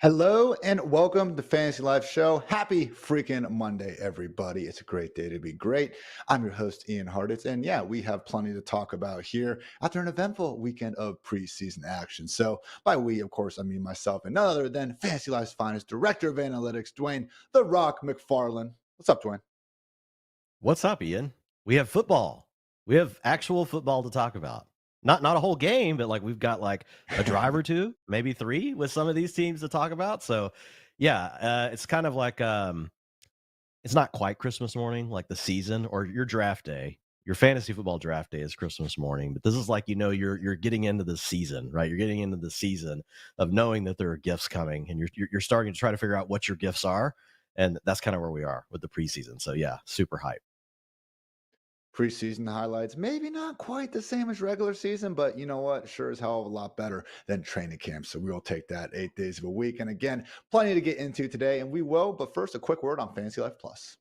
Hello and welcome to Fantasy Life Show. Happy freaking Monday, everybody. It's a great day to be great. I'm your host, Ian Hartitz. And yeah, we have plenty to talk about here after an eventful weekend of preseason action. So, by we, of course, I mean myself and none other than Fantasy Life's finest director of analytics, Dwayne The Rock McFarland. What's up, Dwayne? What's up, Ian? We have football. We have actual football to talk about. Not a whole game, but we've got a drive or two, maybe three with some of these teams to talk about. So, yeah, it's kind of it's not quite Christmas morning, like the season or your draft day. Your fantasy football draft day is Christmas morning, but this is you're getting into the season, right? You're getting into the season of knowing that there are gifts coming, and you're starting to try to figure out what your gifts are, and that's kind of where we are with the preseason. So yeah, super hype. Preseason highlights, maybe not quite the same as regular season, but you know what? Sure as hell a lot better than training camp. So we will take that 8 days of a week. And again, plenty to get into today, and we will. But first, a quick word on Fantasy Life Plus.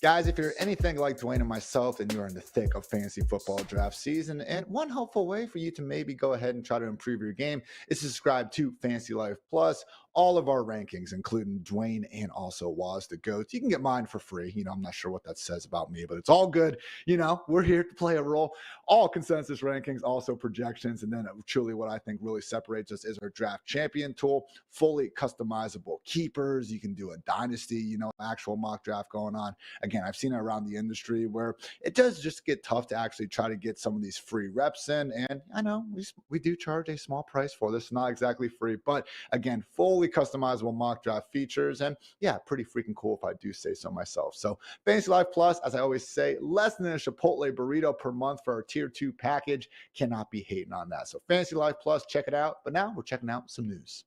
Guys, if you're anything like Dwayne and myself, then you are in the thick of fantasy football draft season. And one helpful way for you to maybe go ahead and try to improve your game is to subscribe to Fantasy Life Plus. All of our rankings, including Dwayne and also Waz the GOAT. You can get mine for free. I'm not sure what that says about me, but it's all good. We're here to play a role. All consensus rankings, also projections. And then truly what I think really separates us is our draft champion tool, fully customizable keepers. You can do a dynasty, actual mock draft going on. Again, I've seen it around the industry where it does just get tough to actually try to get some of these free reps in. And I know we do charge a small price for this, not exactly free, but again, fully customizable mock draft features. And yeah, pretty freaking cool if I do say so myself. So Fantasy Life Plus, as I always say, less than a Chipotle burrito per month for our tier 2 package. Cannot be hating on that. So Fantasy Life Plus, check it out. But now we're checking out some news.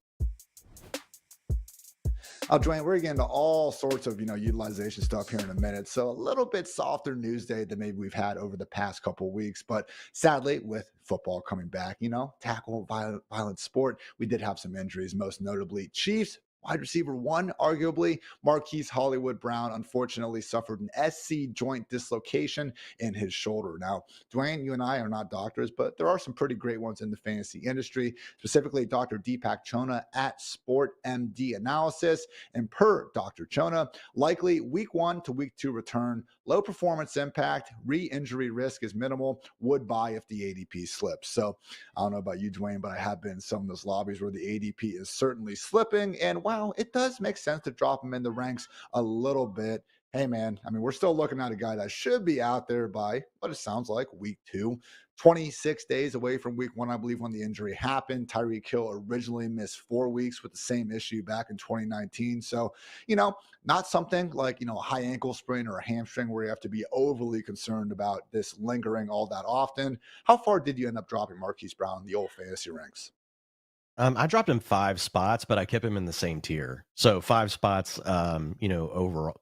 Dwayne, we're getting into all sorts of, utilization stuff here in a minute. So a little bit softer news day than maybe we've had over the past couple of weeks. But sadly, with football coming back, tackle violent sport, we did have some injuries, most notably Chiefs. Wide receiver one, arguably, Marquise Hollywood Brown, unfortunately suffered an SC joint dislocation in his shoulder. Now, Dwayne, you and I are not doctors, but there are some pretty great ones in the fantasy industry, specifically Dr. Deepak Chona at Sport MD Analysis. And per Dr. Chona, likely week 1 to week 2 return, low performance impact, re-injury risk is minimal, would buy if the ADP slips. So I don't know about you, Dwayne, but I have been in some of those lobbies where the ADP is certainly slipping. And wow, it does make sense to drop him in the ranks a little bit. Hey, man, I mean, we're still looking at a guy that should be out there by what it sounds like week 2. 26 days away from week 1, I believe, when the injury happened. Tyreek Hill originally missed 4 weeks with the same issue back in 2019. So, not something like, a high ankle sprain or a hamstring where you have to be overly concerned about this lingering all that often. How far did you end up dropping Marquise Brown in the old fantasy ranks? I dropped him 5 spots, but I kept him in the same tier. So 5 spots, overall,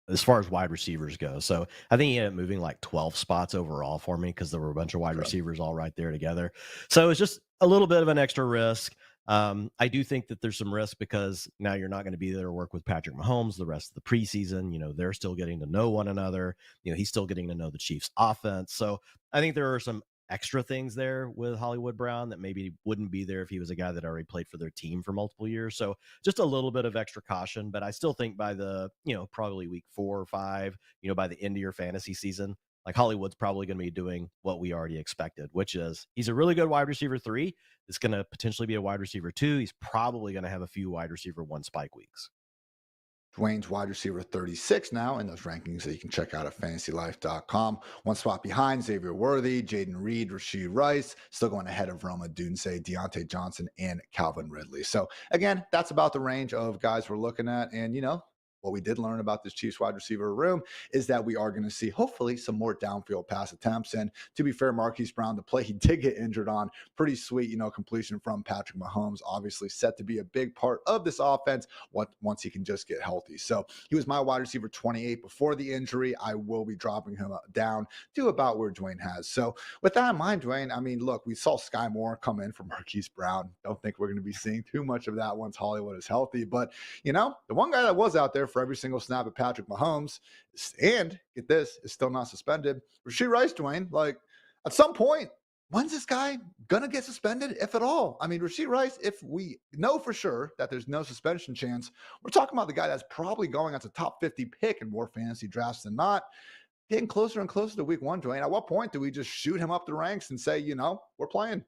as far as wide receivers go. So I think he ended up moving like 12 spots overall for me because there were a bunch of wide Okay. receivers all right there together. So it's just a little bit of an extra risk. I do think that there's some risk because now you're not going to be there to work with Patrick Mahomes the rest of the preseason. They're still getting to know one another. He's still getting to know the Chiefs offense. So I think there are some extra things there with Hollywood Brown that maybe wouldn't be there if he was a guy that already played for their team for multiple years. So just a little bit of extra caution, but I still think by the, probably week 4 or 5, by the end of your fantasy season, like Hollywood's probably going to be doing what we already expected, which is he's a really good wide receiver 3. It's going to potentially be a wide receiver 2. He's probably going to have a few wide receiver 1 spike weeks. Dwayne's wide receiver 36 now in those rankings that you can check out at fantasylife.com. One spot behind Xavier Worthy, Jaden Reed, Rashee Rice, still going ahead of Roma Dunze, Deontay Johnson, and Calvin Ridley. So again, that's about the range of guys we're looking at. And what we did learn about this Chiefs wide receiver room is that we are going to see hopefully some more downfield pass attempts. And to be fair, Marquise Brown, the play he did get injured on, pretty sweet, completion from Patrick Mahomes, obviously set to be a big part of this offense once he can just get healthy. So he was my wide receiver 28 before the injury. I will be dropping him down to about where Dwayne has. So with that in mind, Dwayne, I mean, look, we saw Sky Moore come in for Marquise Brown. Don't think we're going to be seeing too much of that once Hollywood is healthy. But, the one guy that was out there for every single snap at Patrick Mahomes, and get this, is still not suspended. Rashee Rice, Dwayne, like at some point, when's this guy gonna get suspended, if at all? I mean, Rashee Rice, if we know for sure that there's no suspension chance, we're talking about the guy that's probably going as a top 50 pick in more fantasy drafts than not. Getting closer and closer to week one, Dwayne. At what point do we just shoot him up the ranks and say, we're playing?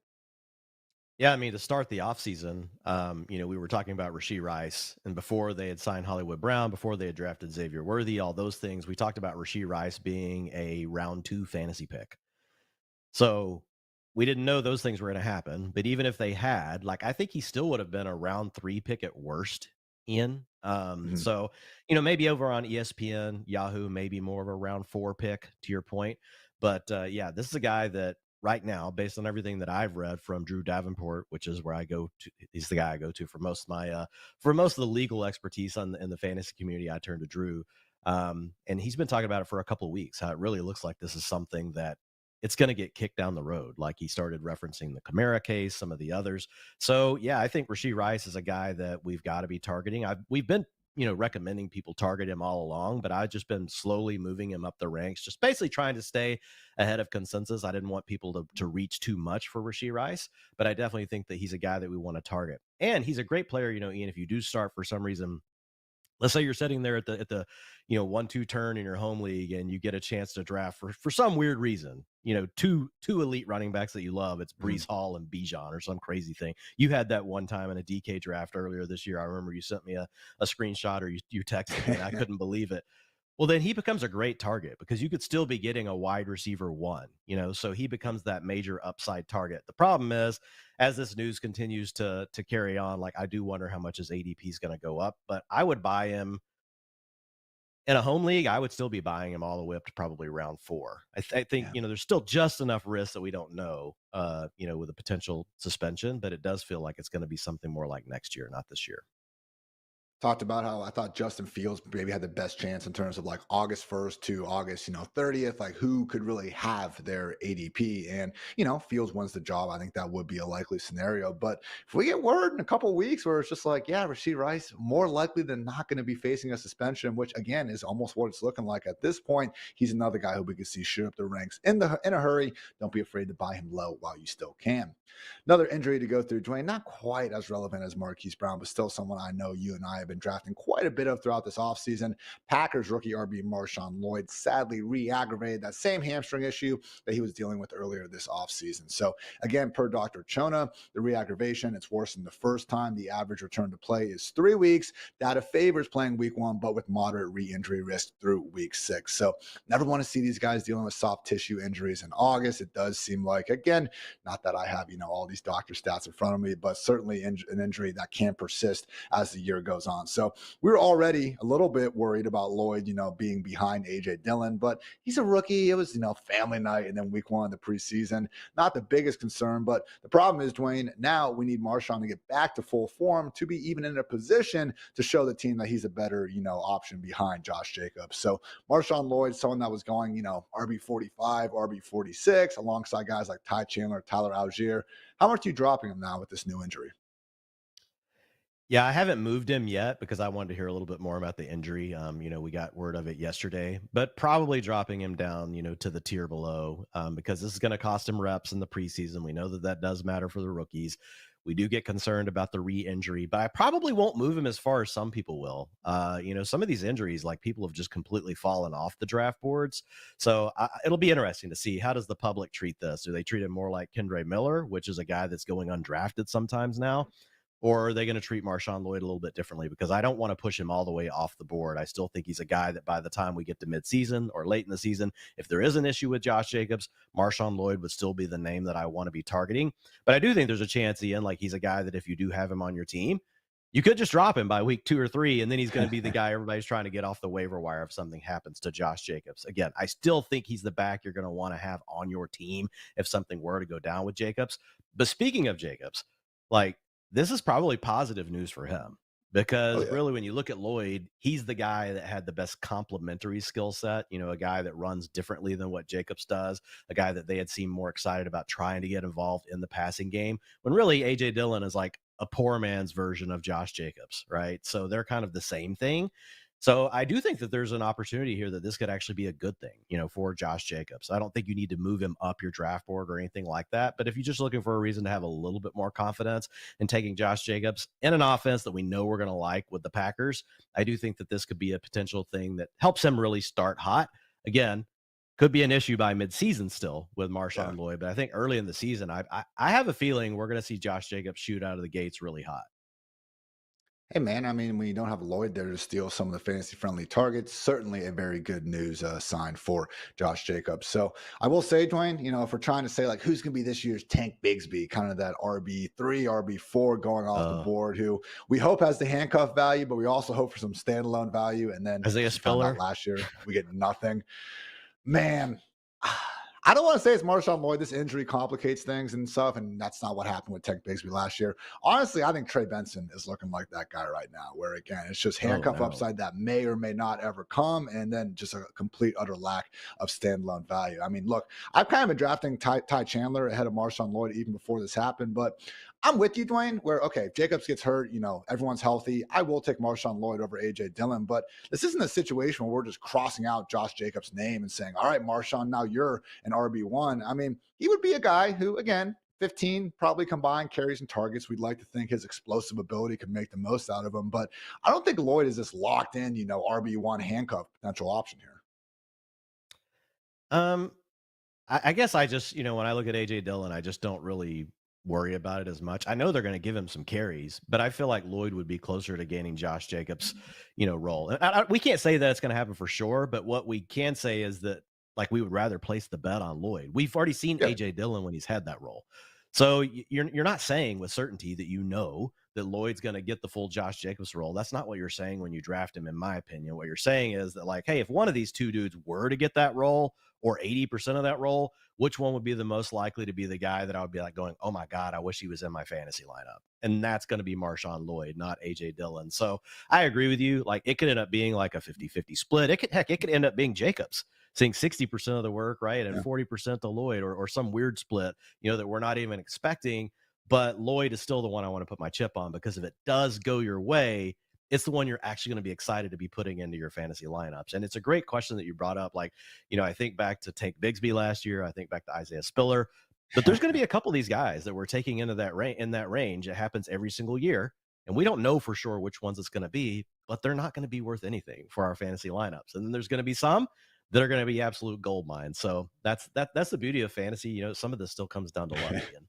Yeah, I mean, to start the offseason, we were talking about Rashee Rice, and before they had signed Hollywood Brown, before they had drafted Xavier Worthy, all those things, we talked about Rashee Rice being a round 2 fantasy pick. So we didn't know those things were going to happen. But even if they had, like, I think he still would have been a round 3 pick at worst in. Mhm. So, maybe over on ESPN, Yahoo, maybe more of a round 4 pick to your point. But yeah, this is a guy that right now, based on everything that I've read from Drew Davenport, which is where I go to, he's the guy I go to for most of my, for most of the legal expertise in the fantasy community. I turn to Drew. And he's been talking about it for a couple of weeks, how it really looks like this is something that it's going to get kicked down the road. Like he started referencing the Kamara case, some of the others. So yeah, I think Rashee Rice is a guy that we've got to be targeting. We've been, recommending people target him all along, but I've just been slowly moving him up the ranks, just basically trying to stay ahead of consensus. I didn't want people to reach too much for Rashee Rice, but I definitely think that he's a guy that we want to target. And he's a great player, Ian, if you do start for some reason, let's say you're sitting there at the 1-2 turn in your home league and you get a chance to draft for some weird reason, two elite running backs that you love. It's Mhm. Brees Hall and Bijan or some crazy thing. You had that one time in a DK draft earlier this year. I remember you sent me a screenshot, or you texted me, and I couldn't believe it. Well, then he becomes a great target because you could still be getting a wide receiver 1, so he becomes that major upside target. The problem is, as this news continues to carry on, like, I do wonder how much his ADP is going to go up, but I would buy him in a home league. I would still be buying him all the way up to probably round 4. I think, Yeah. there's still just enough risk that we don't know, with a potential suspension, but it does feel like it's going to be something more like next year, not this year. Talked about how I thought Justin Fields maybe had the best chance in terms of like August 1st to August, 30th, like who could really have their ADP. And, Fields wins the job. I think that would be a likely scenario. But if we get word in a couple of weeks where it's just like, yeah, Rashee Rice more likely than not going to be facing a suspension, which again is almost what it's looking like at this point. He's another guy who we could see shoot up the ranks in a hurry. Don't be afraid to buy him low while you still can. Another injury to go through, Dwayne, not quite as relevant as Marquise Brown, but still someone I know you and I have been drafting quite a bit of throughout this offseason. Packers rookie RB Marshawn Lloyd sadly re-aggravated that same hamstring issue that he was dealing with earlier this offseason. So again, per Dr. Chona, the re-aggravation, it's worse than the first time. The average return to play is 3 weeks. Data favors playing week 1, but with moderate re-injury risk through week 6. So never want to see these guys dealing with soft tissue injuries in August. It does seem like, again, not that I have, all these doctor stats in front of me, but certainly an injury that can persist as the year goes on. So we were already a little bit worried about Lloyd, being behind AJ Dillon, but he's a rookie. It was, family night and then week 1 of the preseason. Not the biggest concern, but the problem is, Dwayne, now we need Marshawn to get back to full form to be even in a position to show the team that he's a better, option behind Josh Jacobs. So Marshawn Lloyd, someone that was going, RB45, RB46, alongside guys like Ty Chandler, Tyler Algier. How much are you dropping him now with this new injury? Yeah, I haven't moved him yet because I wanted to hear a little bit more about the injury. We got word of it yesterday, but probably dropping him down, to the tier below, because this is going to cost him reps in the preseason. We know that does matter for the rookies. We do get concerned about the re-injury, but I probably won't move him as far as some people will. Some of these injuries, like, people have just completely fallen off the draft boards. So it'll be interesting to see, how does the public treat this? Do they treat him more like Kendre Miller, which is a guy that's going undrafted sometimes now? Or are they going to treat Marshawn Lloyd a little bit differently? Because I don't want to push him all the way off the board. I still think he's a guy that by the time we get to midseason or late in the season, if there is an issue with Josh Jacobs, Marshawn Lloyd would still be the name that I want to be targeting. But I do think there's a chance, Ian, like, he's a guy that if you do have him on your team, you could just drop him by week 2 or 3, and then he's going to be the guy everybody's trying to get off the waiver wire if something happens to Josh Jacobs. Again, I still think he's the back you're going to want to have on your team if something were to go down with Jacobs. But speaking of Jacobs, like, this is probably positive news for him, Oh because yeah. really, when you look at Lloyd, he's the guy that had the best complementary skill set, a guy that runs differently than what Jacobs does, a guy that they had seemed more excited about trying to get involved in the passing game, when really AJ Dillon is like a poor man's version of Josh Jacobs, right? So they're kind of the same thing. So I do think that there's an opportunity here that this could actually be a good thing, for Josh Jacobs. I don't think you need to move him up your draft board or anything like that. But if you're just looking for a reason to have a little bit more confidence in taking Josh Jacobs in an offense that we know we're going to like with the Packers, I do think that this could be a potential thing that helps him really start hot. Again, could be an issue by midseason still with Yeah. Marshawn Lloyd, but I think early in the season, I have a feeling we're going to see Josh Jacobs shoot out of the gates really hot. Hey man, I mean, when you don't have Lloyd there to steal some of the fantasy-friendly targets, certainly a very good news sign for Josh Jacobs. So I will say, Dwayne, if we're trying to say like who's going to be this year's Tank Bigsby, kind of that RB3, RB4 going off the Uh, board, who we hope has the handcuff value, but we also hope for some standalone value. And then, Isaiah as we found out Spiller. last year, we get nothing. Man, I don't want to say it's Marshawn Lloyd. This injury complicates things and stuff, and that's not what happened with Tank Bigsby last year. Honestly, I think Trey Benson is looking like that guy right now, where again, it's just Oh handcuff no. upside that may or may not ever come, and then just a complete utter lack of standalone value. I mean, look, I've kind of been drafting Ty Chandler ahead of Marshawn Lloyd even before this happened, but I'm with you, Dwayne, where okay, if Jacobs gets hurt, everyone's healthy. I will take Marshawn Lloyd over AJ Dillon, but this isn't a situation where we're just crossing out Josh Jacobs' name and saying, all right, Marshawn, now you're an RB1. I mean, he would be a guy who, again, 15 probably combined carries and targets. We'd like to think his explosive ability could make the most out of him, but I don't think Lloyd is this locked in, RB1 handcuff potential option here. Um, I guess I just, when I look at AJ Dillon, I just don't really worry about it as much. I know they're going to give him some carries, but I feel like Lloyd would be closer to gaining Josh Jacobs, role. And we can't say that it's going to happen for sure, but what we can say is that like we would rather place the bet on Lloyd. We've already seen Yeah. AJ Dillon when he's had that role. So you're not saying with certainty that that Lloyd's going to get the full Josh Jacobs role. That's not what you're saying when you draft him, in my opinion. What you're saying is that, like, hey, if one of these two dudes were to get that role or 80% of that role, which one would be the most likely to be the guy that I would be like going, oh my God, I wish he was in my fantasy lineup? And that's going to be Marshawn Lloyd, not AJ Dillon. So I agree with you. Like, it could end up being like a 50-50 split. It could end up being Jacobs seeing 60% of the work, right? And Yeah. 40% to Lloyd, or some weird split, that we're not even expecting. But Lloyd is still the one I want to put my chip on, because if it does go your way, it's the one you're actually going to be excited to be putting into your fantasy lineups. And it's a great question that you brought up. Like, I think back to Tank Bigsby last year. I think back to Isaiah Spiller. But there's going to be a couple of these guys that we're taking into that range. It happens every single year. And we don't know for sure which ones it's going to be, but they're not going to be worth anything for our fantasy lineups. And then there's going to be some that are going to be absolute gold mines. So that's the beauty of fantasy. Some of this still comes down to luck again.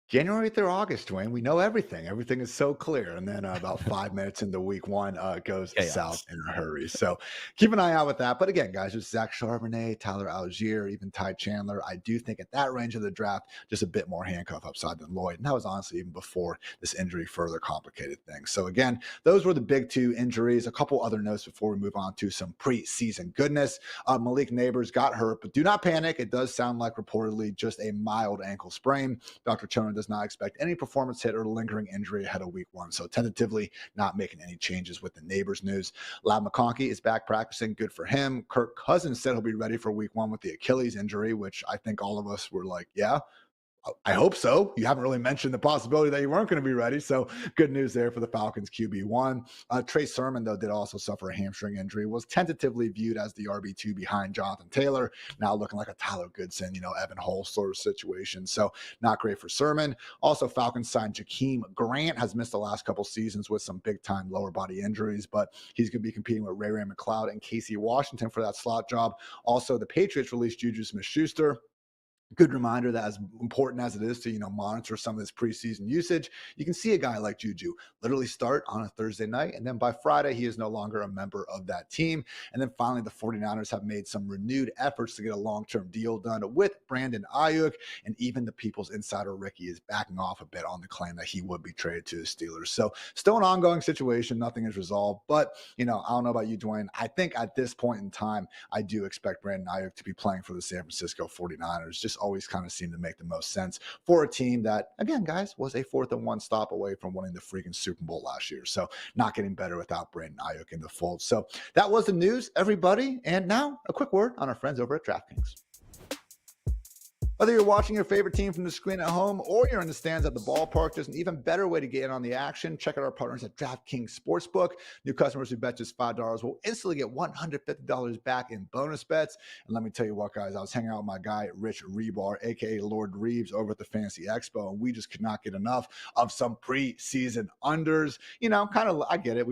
January through August, Dwayne, we know everything. Everything is so clear. And then about 5 minutes into week one, it goes south Chaos. in a hurry. So keep an eye out with that. But again, guys, with Zach Charbonnet, Tyler Algier, even Ty Chandler, I do think at that range of the draft, just a bit more handcuff upside than Lloyd. And that was honestly even before this injury further complicated things. So again, those were the big two injuries. A couple other notes before we move on to some preseason goodness. Malik Neighbors got hurt, but do not panic. It does sound like reportedly just a mild ankle sprain. Dr. Choner does not expect any performance hit or lingering injury ahead of week one. So tentatively not making any changes with the Neighbors news. Lab McConkey is back practicing. Good for him. Kirk Cousins said he'll be ready for week one with the Achilles injury, which I think all of us were like, yeah, I hope so. You haven't really mentioned the possibility that you weren't going to be ready. So good news there for the Falcons QB1. Trey Sermon, though, did also suffer a hamstring injury, was tentatively viewed as the RB2 behind Jonathan Taylor, now looking like a Tyler Goodson, Evan Hull sort of situation. So not great for Sermon. Also, Falcons signed Jakeem Grant, has missed the last couple seasons with some big time lower body injuries, but he's going to be competing with Ray McLeod and Casey Washington for that slot job. Also, the Patriots released Juju Smith-Schuster. Good reminder that as important as it is to, monitor some of this preseason usage, you can see a guy like Juju literally start on a Thursday night, and then by Friday, he is no longer a member of that team. And then finally, the 49ers have made some renewed efforts to get a long-term deal done with Brandon Ayuk, and even the People's Insider Ricky is backing off a bit on the claim that he would be traded to the Steelers. So still an ongoing situation. Nothing is resolved, but, I don't know about you, Dwayne. I think at this point in time, I do expect Brandon Ayuk to be playing for the San Francisco 49ers. Just always kind of seem to make the most sense for a team that, again, guys, was a 4th-and-1 stop away from winning the freaking Super Bowl last year. So not getting better without Brandon Ayuk in the fold. So that was the news, everybody. And now a quick word on our friends over at DraftKings. Whether you're watching your favorite team from the screen at home or you're in the stands at the ballpark, there's an even better way to get in on the action. Check out our partners at DraftKings Sportsbook. New customers who bet just $5 will instantly get $150 back in bonus bets. And let me tell you what, guys, I was hanging out with my guy, Rich Rebar, aka Lord Reeves, over at the Fantasy Expo, and we just could not get enough of some preseason unders. You know, kind of, I get it.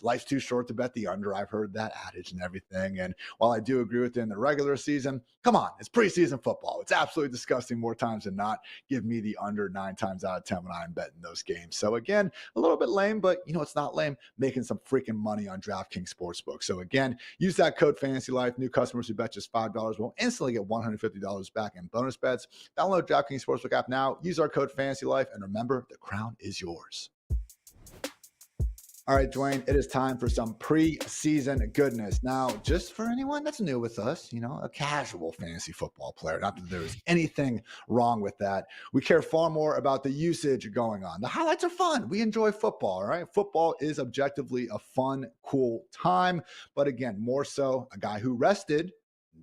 Life's too short to bet the under. I've heard that adage and everything. And while I do agree with it in the regular season, come on, it's preseason football. It's absolutely disgusting more times than not. Give me the under 9 times out of 10 when I'm betting those games. So again, a little bit lame, but you know it's not lame, making some freaking money on DraftKings Sportsbook. So again, use that code FANTASYLIFE. New customers who bet just $5 will instantly get $150 back in bonus bets. Download DraftKings Sportsbook app now. Use our code FANTASYLIFE, and remember, the crown is yours. All right, Dwayne, it is time for some preseason goodness. Now, just for anyone that's new with us, you know, a casual fantasy football player, not that there's anything wrong with that. We care far more about the usage going on. The highlights are fun. We enjoy football, all right? Football is objectively a fun, cool time. But again, more so, a guy who rested,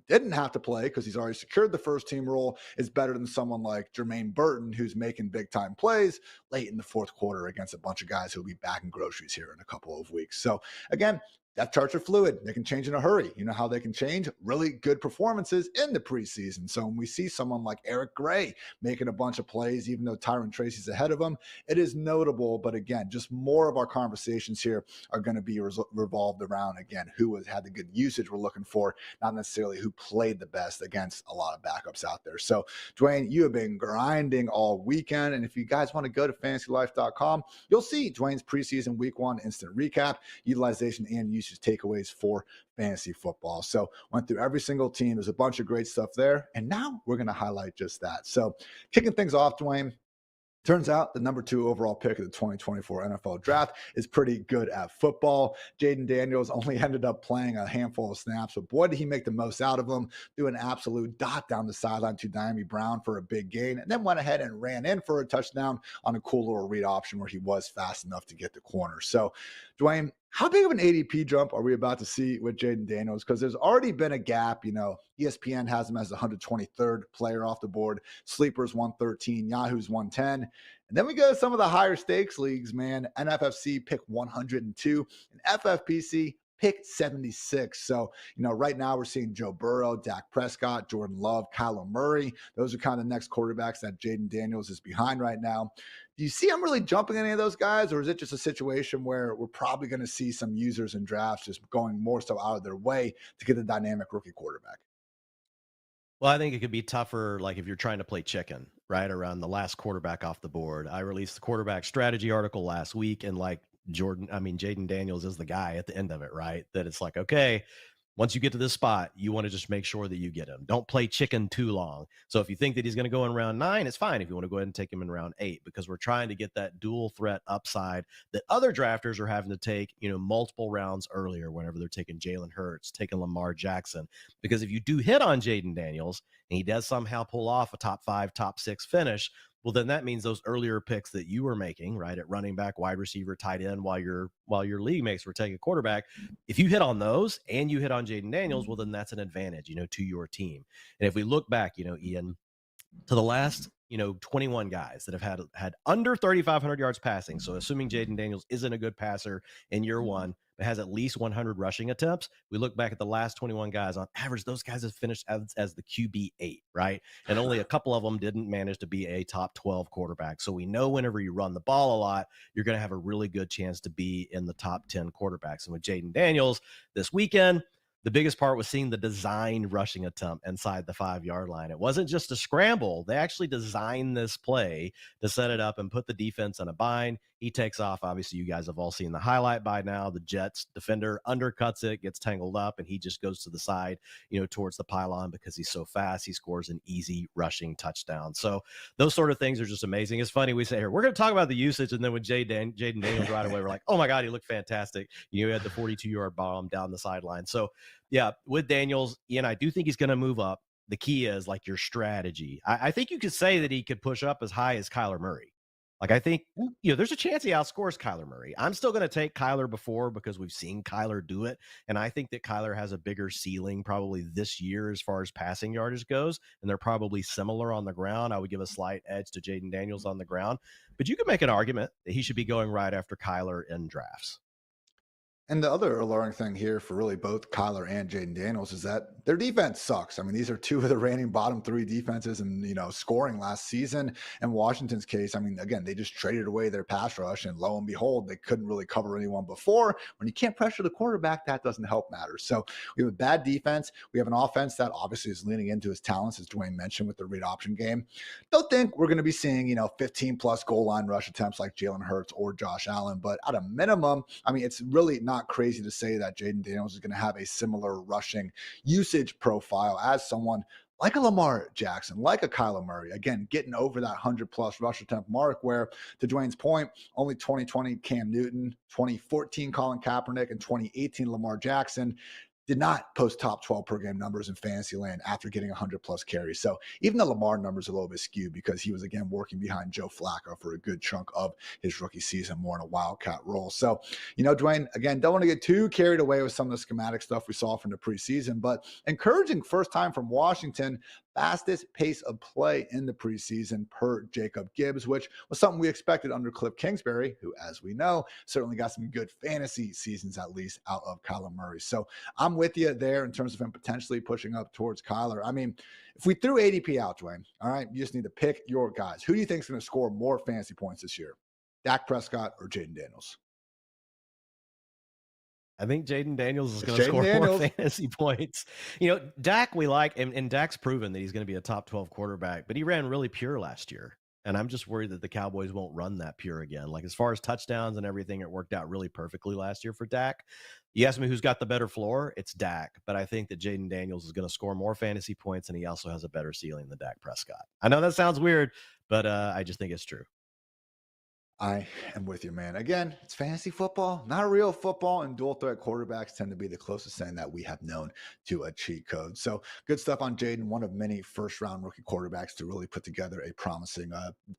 didn't have to play because he's already secured the first team role is better than someone like Jermaine Burton, who's making big time plays late in the fourth quarter against a bunch of guys who'll be bagging groceries here in a couple of weeks. So again, depth charts are fluid. They can change in a hurry. You know how they can change? Really good performances in the preseason. So when we see someone like Eric Gray making a bunch of plays, even though Tyron Tracy's ahead of him, it is notable. But again, just more of our conversations here are going to be revolved around, again, who has had the good usage we're looking for, not necessarily who played the best against a lot of backups out there. So, Dwayne, you have been grinding all weekend. And if you guys want to go to fantasylife.com, you'll see Dwayne's preseason week 1 instant recap, utilization, and usage takeaways for fantasy football. So went through every single team. There's a bunch of great stuff there. And now we're going to highlight just that. So kicking things off, Dwayne, turns out the number 2 overall pick of the 2024 NFL draft is pretty good at football. Jayden Daniels only ended up playing a handful of snaps, but boy, did he make the most out of them. Threw an absolute dot down the sideline to Diami Brown for a big gain, and then went ahead and ran in for a touchdown on a cool little read option where he was fast enough to get the corner. So, Dwayne, how big of an ADP jump are we about to see with Jayden Daniels? Because there's already been a gap. You know, ESPN has him as the 123rd player off the board. Sleepers 113, Yahoo's 110. And then we go to some of the higher stakes leagues, man. NFFC pick 102 and FFPC pick 76. So, you know, right now we're seeing Joe Burrow, Dak Prescott, Jordan Love, Kyler Murray. Those are kind of the next quarterbacks that Jayden Daniels is behind right now. Do you see him really jumping any of those guys, or is it just a situation where we're probably going to see some users in drafts just going more so out of their way to get a dynamic rookie quarterback? Well, I think it could be tougher, like if you're trying to play chicken, right, around the last quarterback off the board. I released the quarterback strategy article last week, and like Jayden Daniels is the guy at the end of it, right? That it's like, okay, once you get to this spot, you want to just make sure that you get him. Don't play chicken too long. So if you think that he's going to go in round 9, it's fine if you want to go ahead and take him in round 8, because we're trying to get that dual threat upside that other drafters are having to take, you know, multiple rounds earlier whenever they're taking Jalen Hurts, taking Lamar Jackson. Because if you do hit on Jayden Daniels and he does somehow pull off a top 5, top 6 finish, well, then that means those earlier picks that you were making, right, at running back, wide receiver, tight end, while your league mates were taking quarterback, if you hit on those and you hit on Jayden Daniels, well, then that's an advantage, you know, to your team. And if we look back, you know, Ian, to the last, you know, 21 guys that have had under 3,500 yards passing. So assuming Jayden Daniels isn't a good passer in year 1, but has at least 100 rushing attempts, we look back at the last 21 guys. On average, those guys have finished as the QB8, right? And only a couple of them didn't manage to be a top 12 quarterback. So we know whenever you run the ball a lot, you're going to have a really good chance to be in the top 10 quarterbacks. And with Jayden Daniels this weekend, the biggest part was seeing the designed rushing attempt inside the 5-yard line. It wasn't just a scramble. They actually designed this play to set it up and put the defense in a bind. He takes off. Obviously, you guys have all seen the highlight by now. The Jets defender undercuts it, gets tangled up, and he just goes to the side, you know, towards the pylon because he's so fast. He scores an easy rushing touchdown. So those sort of things are just amazing. It's funny, we say here, we're going to talk about the usage, and then with Jayden Daniels right away, we're like, oh my God, he looked fantastic. You know, he had the 42-yard bomb down the sideline. So yeah, with Daniels, Ian, I do think he's going to move up. The key is like your strategy. I think you could say that he could push up as high as Kyler Murray. Like, I think, Yeah. there's a chance he outscores Kyler Murray. I'm still going to take Kyler before because we've seen Kyler do it. And I think that Kyler has a bigger ceiling probably this year as far as passing yardage goes. And they're probably similar on the ground. I would give a slight edge to Jayden Daniels on the ground. But you could make an argument that he should be going right after Kyler in drafts. And the other alluring thing here for really both Kyler and Jayden Daniels is that their defense sucks. I mean, these are two of the reigning bottom three defenses in, scoring last season. In Washington's case, I mean, again, they just traded away their pass rush, and lo and behold, they couldn't really cover anyone before. When you can't pressure the quarterback, that doesn't help matters. So we have a bad defense. We have an offense that obviously is leaning into his talents, as Dwain mentioned, with the read option game. Don't think we're going to be seeing, 15 plus goal line rush attempts like Jalen Hurts or Josh Allen, but at a minimum, I mean, it's really not crazy to say that Jayden Daniels is going to have a similar rushing usage profile as someone like a Lamar Jackson, like a Kyler Murray, again, getting over that 100 plus rush attempt mark, where to Dwayne's point, only 2020 Cam Newton, 2014 Colin Kaepernick, and 2018 Lamar Jackson did not post top 12 per game numbers in fantasy land after getting 100 plus carries. So even the Lamar numbers are a little bit skewed because he was, again, working behind Joe Flacco for a good chunk of his rookie season, more in a wildcat role. So, Dwayne, again, don't want to get too carried away with some of the schematic stuff we saw from the preseason, but encouraging first time from Washington, fastest pace of play in the preseason per Jacob Gibbs, which was something we expected under Cliff Kingsbury, who, as we know, certainly got some good fantasy seasons, at least out of Kyler Murray. So I'm with you there in terms of him potentially pushing up towards Kyler. I mean, if we threw ADP out, Dwayne, all right, you just need to pick your guys. Who do you think is going to score more fantasy points this year? Dak Prescott or Jayden Daniels? I think Jayden Daniels is It's going to Jayden score more Daniels. fantasy points. Dak we like, and Dak's proven that he's going to be a top 12 quarterback, but he ran really pure last year. And I'm just worried that the Cowboys won't run that pure again. Like, as far as touchdowns and everything, it worked out really perfectly last year for Dak. You ask me who's got the better floor, it's Dak. But I think that Jayden Daniels is going to score more fantasy points, and he also has a better ceiling than Dak Prescott. I know that sounds weird, but I just think it's true. I am with you, man. Again, it's fantasy football, not real football, and dual threat quarterbacks tend to be the closest thing that we have known to a cheat code. So good stuff on Jayden, one of many first round rookie quarterbacks to really put together a promising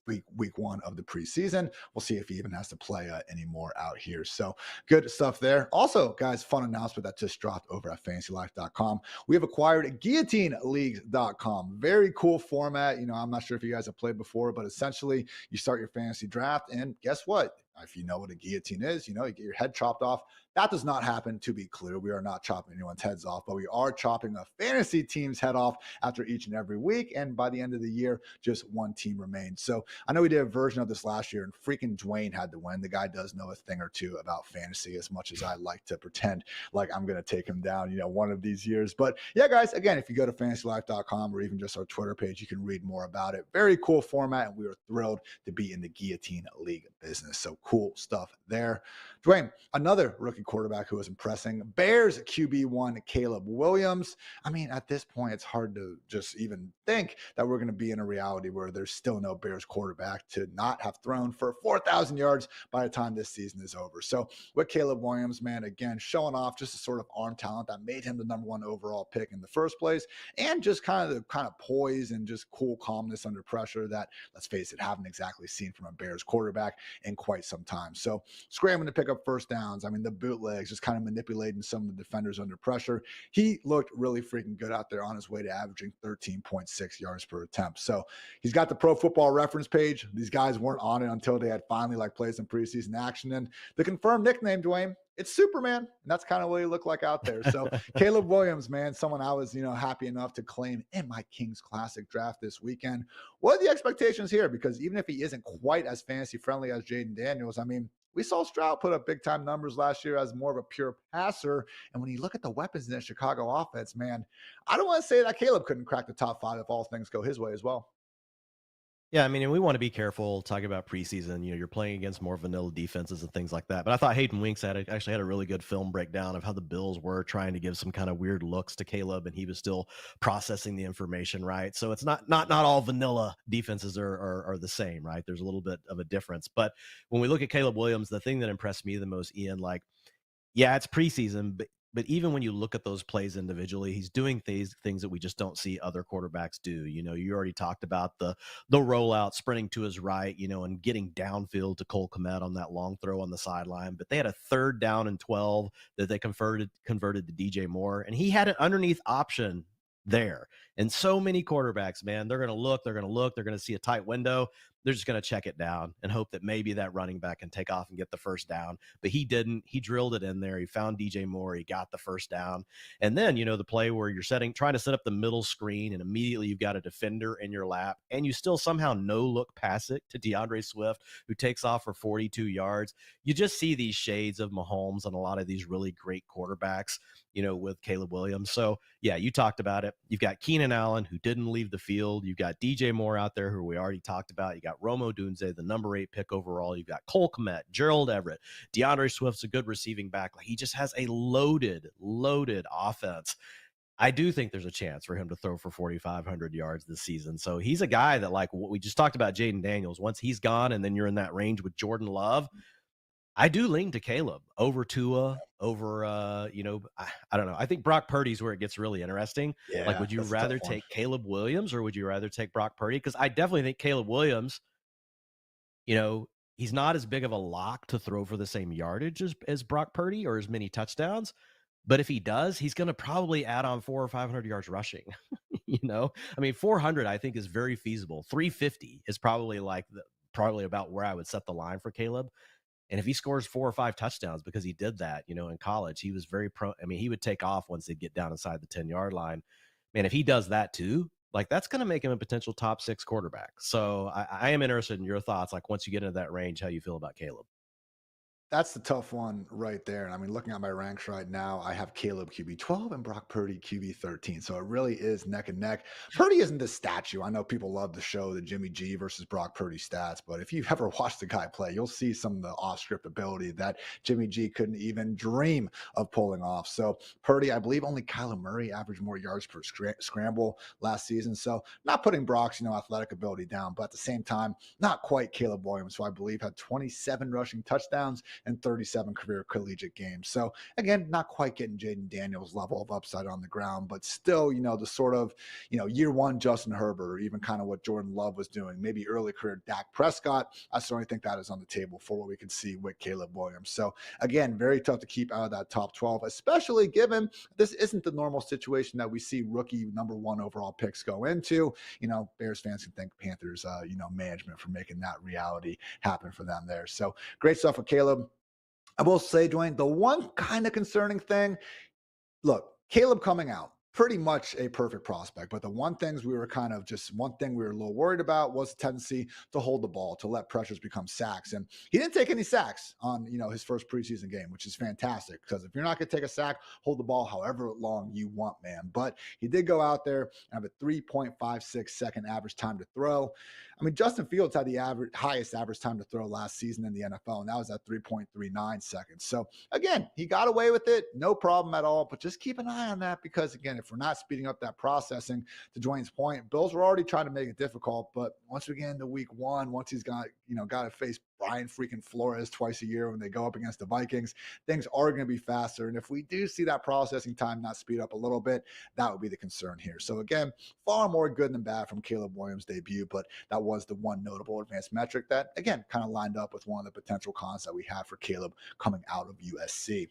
week one of the preseason. We'll see if he even has to play anymore out here. So good stuff there. Also, guys, fun announcement that just dropped over at fantasylife.com. We have acquired guillotineleagues.com. Very cool format. I'm not sure if you guys have played before, but essentially you start your fantasy draft, and guess what? If you know what a guillotine is, you get your head chopped off. That does not happen, to be clear. We are not chopping anyone's heads off, but we are chopping a fantasy team's head off after each and every week. And by the end of the year, just one team remains. So I know we did a version of this last year, and freaking Dwain had to win. The guy does know a thing or two about fantasy, as much as I like to pretend like I'm going to take him down, one of these years. But yeah, guys, again, if you go to fantasylife.com or even just our Twitter page, you can read more about it. Very cool format, and we are thrilled to be in the Guillotine League business. So cool stuff there. Dwayne, another rookie quarterback who is impressing, Bears QB1 Caleb Williams. I mean, at this point, it's hard to just even think that we're going to be in a reality where there's still no Bears quarterback to not have thrown for 4,000 yards by the time this season is over. So with Caleb Williams, man, again, showing off just a sort of arm talent that made him the number one overall pick in the first place, and just kind of the poise and just cool calmness under pressure that, let's face it, haven't exactly seen from a Bears quarterback in quite some time. So scrambling to pick up first downs. I mean, the bootlegs, just kind of manipulating some of the defenders under pressure. He looked really freaking good out there on his way to averaging 13.6 yards per attempt. So he's got the Pro Football Reference page. These guys weren't on it until they had finally played some preseason action. And the confirmed nickname, Dwayne, it's Superman. And that's kind of what he looked like out there. So Caleb Williams, man, someone I was, happy enough to claim in my Kings Classic draft this weekend. What are the expectations here? Because even if he isn't quite as fantasy friendly as Jayden Daniels, I mean, we saw Stroud put up big time numbers last year as more of a pure passer. And when you look at the weapons in that Chicago offense, man, I don't want to say that Caleb couldn't crack the top five if all things go his way as well. Yeah, I mean, and we want to be careful talking about preseason. You're playing against more vanilla defenses and things like that. But I thought Hayden Winks actually had a really good film breakdown of how the Bills were trying to give some kind of weird looks to Caleb, and he was still processing the information, right? So it's not all vanilla defenses are the same, right? There's a little bit of a difference. But when we look at Caleb Williams, the thing that impressed me the most, Ian, yeah, it's preseason, but But even when you look at those plays individually, he's doing things that we just don't see other quarterbacks do. You already talked about the rollout, sprinting to his right, and getting downfield to Cole Kmet on that long throw on the sideline. But they had a 3rd down and 12 that they converted to DJ Moore, and he had an underneath option there. And so many quarterbacks, man, they're going to see a tight window. They're just going to check it down and hope that maybe that running back can take off and get the first down. But he didn't. He drilled it in there. He found DJ Moore. He got the first down. And then, the play where you're trying to set up the middle screen, and immediately you've got a defender in your lap, and you still somehow no look pass it to DeAndre Swift, who takes off for 42 yards. You just see these shades of Mahomes and a lot of these really great quarterbacks, with Caleb Williams. So, yeah, you talked about it. You've got Keenan Allen, who didn't leave the field. You've got DJ Moore out there, who we already talked about. You got Romo Dunze, the number 8 pick overall. You've got Cole Kmet, Gerald Everett. DeAndre Swift's a good receiving back. Like, he just has a loaded offense. I do think there's a chance for him to throw for 4,500 yards this season. So he's a guy that, like what we just talked about, Jayden Daniels, once he's gone and then you're in that range with Jordan Love, I do lean to Caleb over Tua, over, I don't know. I think Brock Purdy's where it gets really interesting. Yeah, like, would you rather take Caleb Williams or would you rather take Brock Purdy? Because I definitely think Caleb Williams, he's not as big of a lock to throw for the same yardage as Brock Purdy or as many touchdowns. But if he does, he's going to probably add on 400 or 500 yards rushing. 400 I think is very feasible. 350 is probably probably about where I would set the line for Caleb. And if he scores 4 or 5 touchdowns, because he did that, in college, he was very he would take off once they'd get down inside the 10-yard line. Man, if he does that too, that's going to make him a potential top 6 quarterback. So I am interested in your thoughts. Like, once you get into that range, how you feel about Caleb. That's the tough one right there. And looking at my ranks right now, I have Caleb QB 12 and Brock Purdy QB 13. So it really is neck and neck. Purdy isn't the statue. I know people love to show the Jimmy G versus Brock Purdy stats, but if you've ever watched the guy play, you'll see some of the off-script ability that Jimmy G couldn't even dream of pulling off. So Purdy, I believe only Kyler Murray averaged more yards per scramble last season. So not putting Brock's, athletic ability down, but at the same time, not quite Caleb Williams, who I believe had 27 rushing touchdowns and 37 career collegiate games. So again, not quite getting Jayden Daniels level of upside on the ground, but still, the sort of, year one Justin Herbert, or even kind of what Jordan Love was doing, maybe early career Dak Prescott. I certainly think that is on the table for what we can see with Caleb Williams. So again, very tough to keep out of that top 12, especially given this isn't the normal situation that we see rookie number 1 overall picks go into. Bears fans can thank Panthers, management for making that reality happen for them there. So great stuff with Caleb. I will say, Dwayne, the one kind of concerning thing, look, Caleb coming out, pretty much a perfect prospect. But the one thing we were a little worried about was the tendency to hold the ball, to let pressures become sacks. And he didn't take any sacks on, his first preseason game, which is fantastic, because if you're not going to take a sack, hold the ball however long you want, man. But he did go out there and have a 3.56 second average time to throw. Justin Fields had the highest average time to throw last season in the NFL, and that was at 3.39 seconds. So again, he got away with it, no problem at all. But just keep an eye on that, because again, if we're not speeding up that processing, to Dwayne's point, Bills were already trying to make it difficult. But once we get into week 1, once he's got to face Brian freaking Flores twice a year when they go up against the Vikings, things are going to be faster. And if we do see that processing time not speed up a little bit, that would be the concern here. So again, far more good than bad from Caleb Williams' debut, but that was the one notable advanced metric that, again, kind of lined up with one of the potential cons that we have for Caleb coming out of USC.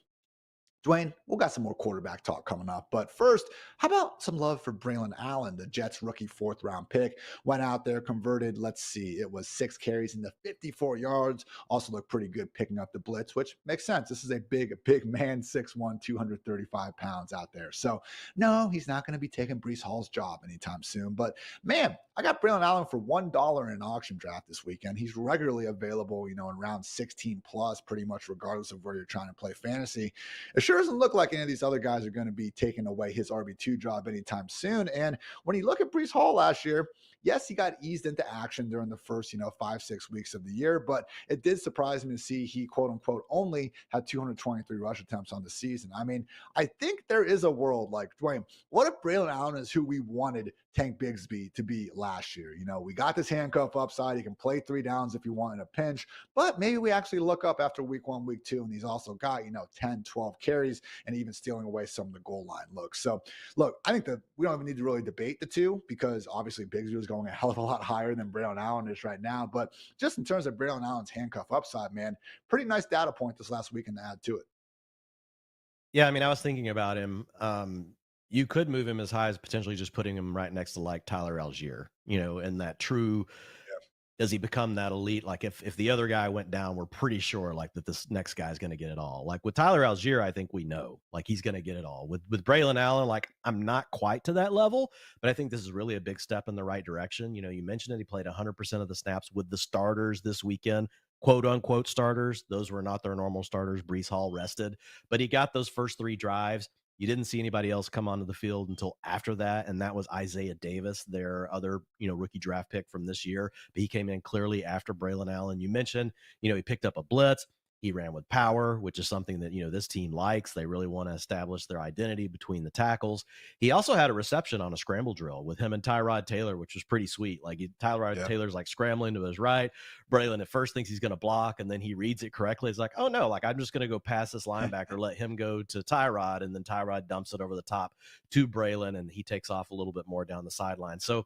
Dwayne, we'll got some more quarterback talk coming up. But first, how about some love for Braelon Allen, the Jets rookie 4th-round pick? Went out there, converted, it was 6 carries into 54 yards. Also looked pretty good picking up the blitz, which makes sense. This is a big man, 6'1", 235 pounds out there. So, no, he's not going to be taking Breece Hall's job anytime soon. But, man, I got Braelon Allen for $1 in an auction draft this weekend. He's regularly available, in round 16 plus, pretty much regardless of where you're trying to play fantasy. It sure doesn't look like any of these other guys are going to be taking away his RB2 job anytime soon. And when you look at Breece Hall last year, yes, he got eased into action during the first, 5-6 weeks of the year, but it did surprise me to see he, quote unquote, only had 223 rush attempts on the season. I think there is a world, like, Dwayne, what if Braelon Allen is who we wanted Tank Bigsby to be last year? We got this handcuff upside. He can play 3 downs if you want in a pinch, but maybe we actually look up after week 1, week 2, and he's also got, 10, 12 carries carries and even stealing away some of the goal line looks. So, look, I think that we don't even need to really debate the two because obviously Bigsby is going a hell of a lot higher than Braelon Allen is right now. But just in terms of Braelon Allen's handcuff upside, man, pretty nice data point this last weekend to add to it. Yeah, I mean, I was thinking about him. You could move him as high as potentially just putting him right next to like Tyler Algier, in that true. Does he become that elite? Like if the other guy went down, we're pretty sure like that this next guy's going to get it all. Like with Tyler Algier, I think we know like he's going to get it all. With Braelon Allen, like I'm not quite to that level, but I think this is really a big step in the right direction. You mentioned that he played 100% of the snaps with the starters this weekend, quote unquote starters. Those were not their normal starters. Breece Hall rested, but he got those first 3 drives. You didn't see anybody else come onto the field until after that, and that was Isaiah Davis, their other, rookie draft pick from this year. But he came in clearly after Braelon Allen. You mentioned, he picked up a blitz. He ran with power, which is something that, this team likes. They really want to establish their identity between the tackles. He also had a reception on a scramble drill with him and Tyrod Taylor, which was pretty sweet. Like Tyrod Taylor's like scrambling to his right. Braelon at first thinks he's going to block, and then he reads it correctly. He's like, oh no, like I'm just going to go past this linebacker, let him go to Tyrod, and then Tyrod dumps it over the top to Braelon, and he takes off a little bit more down the sideline. So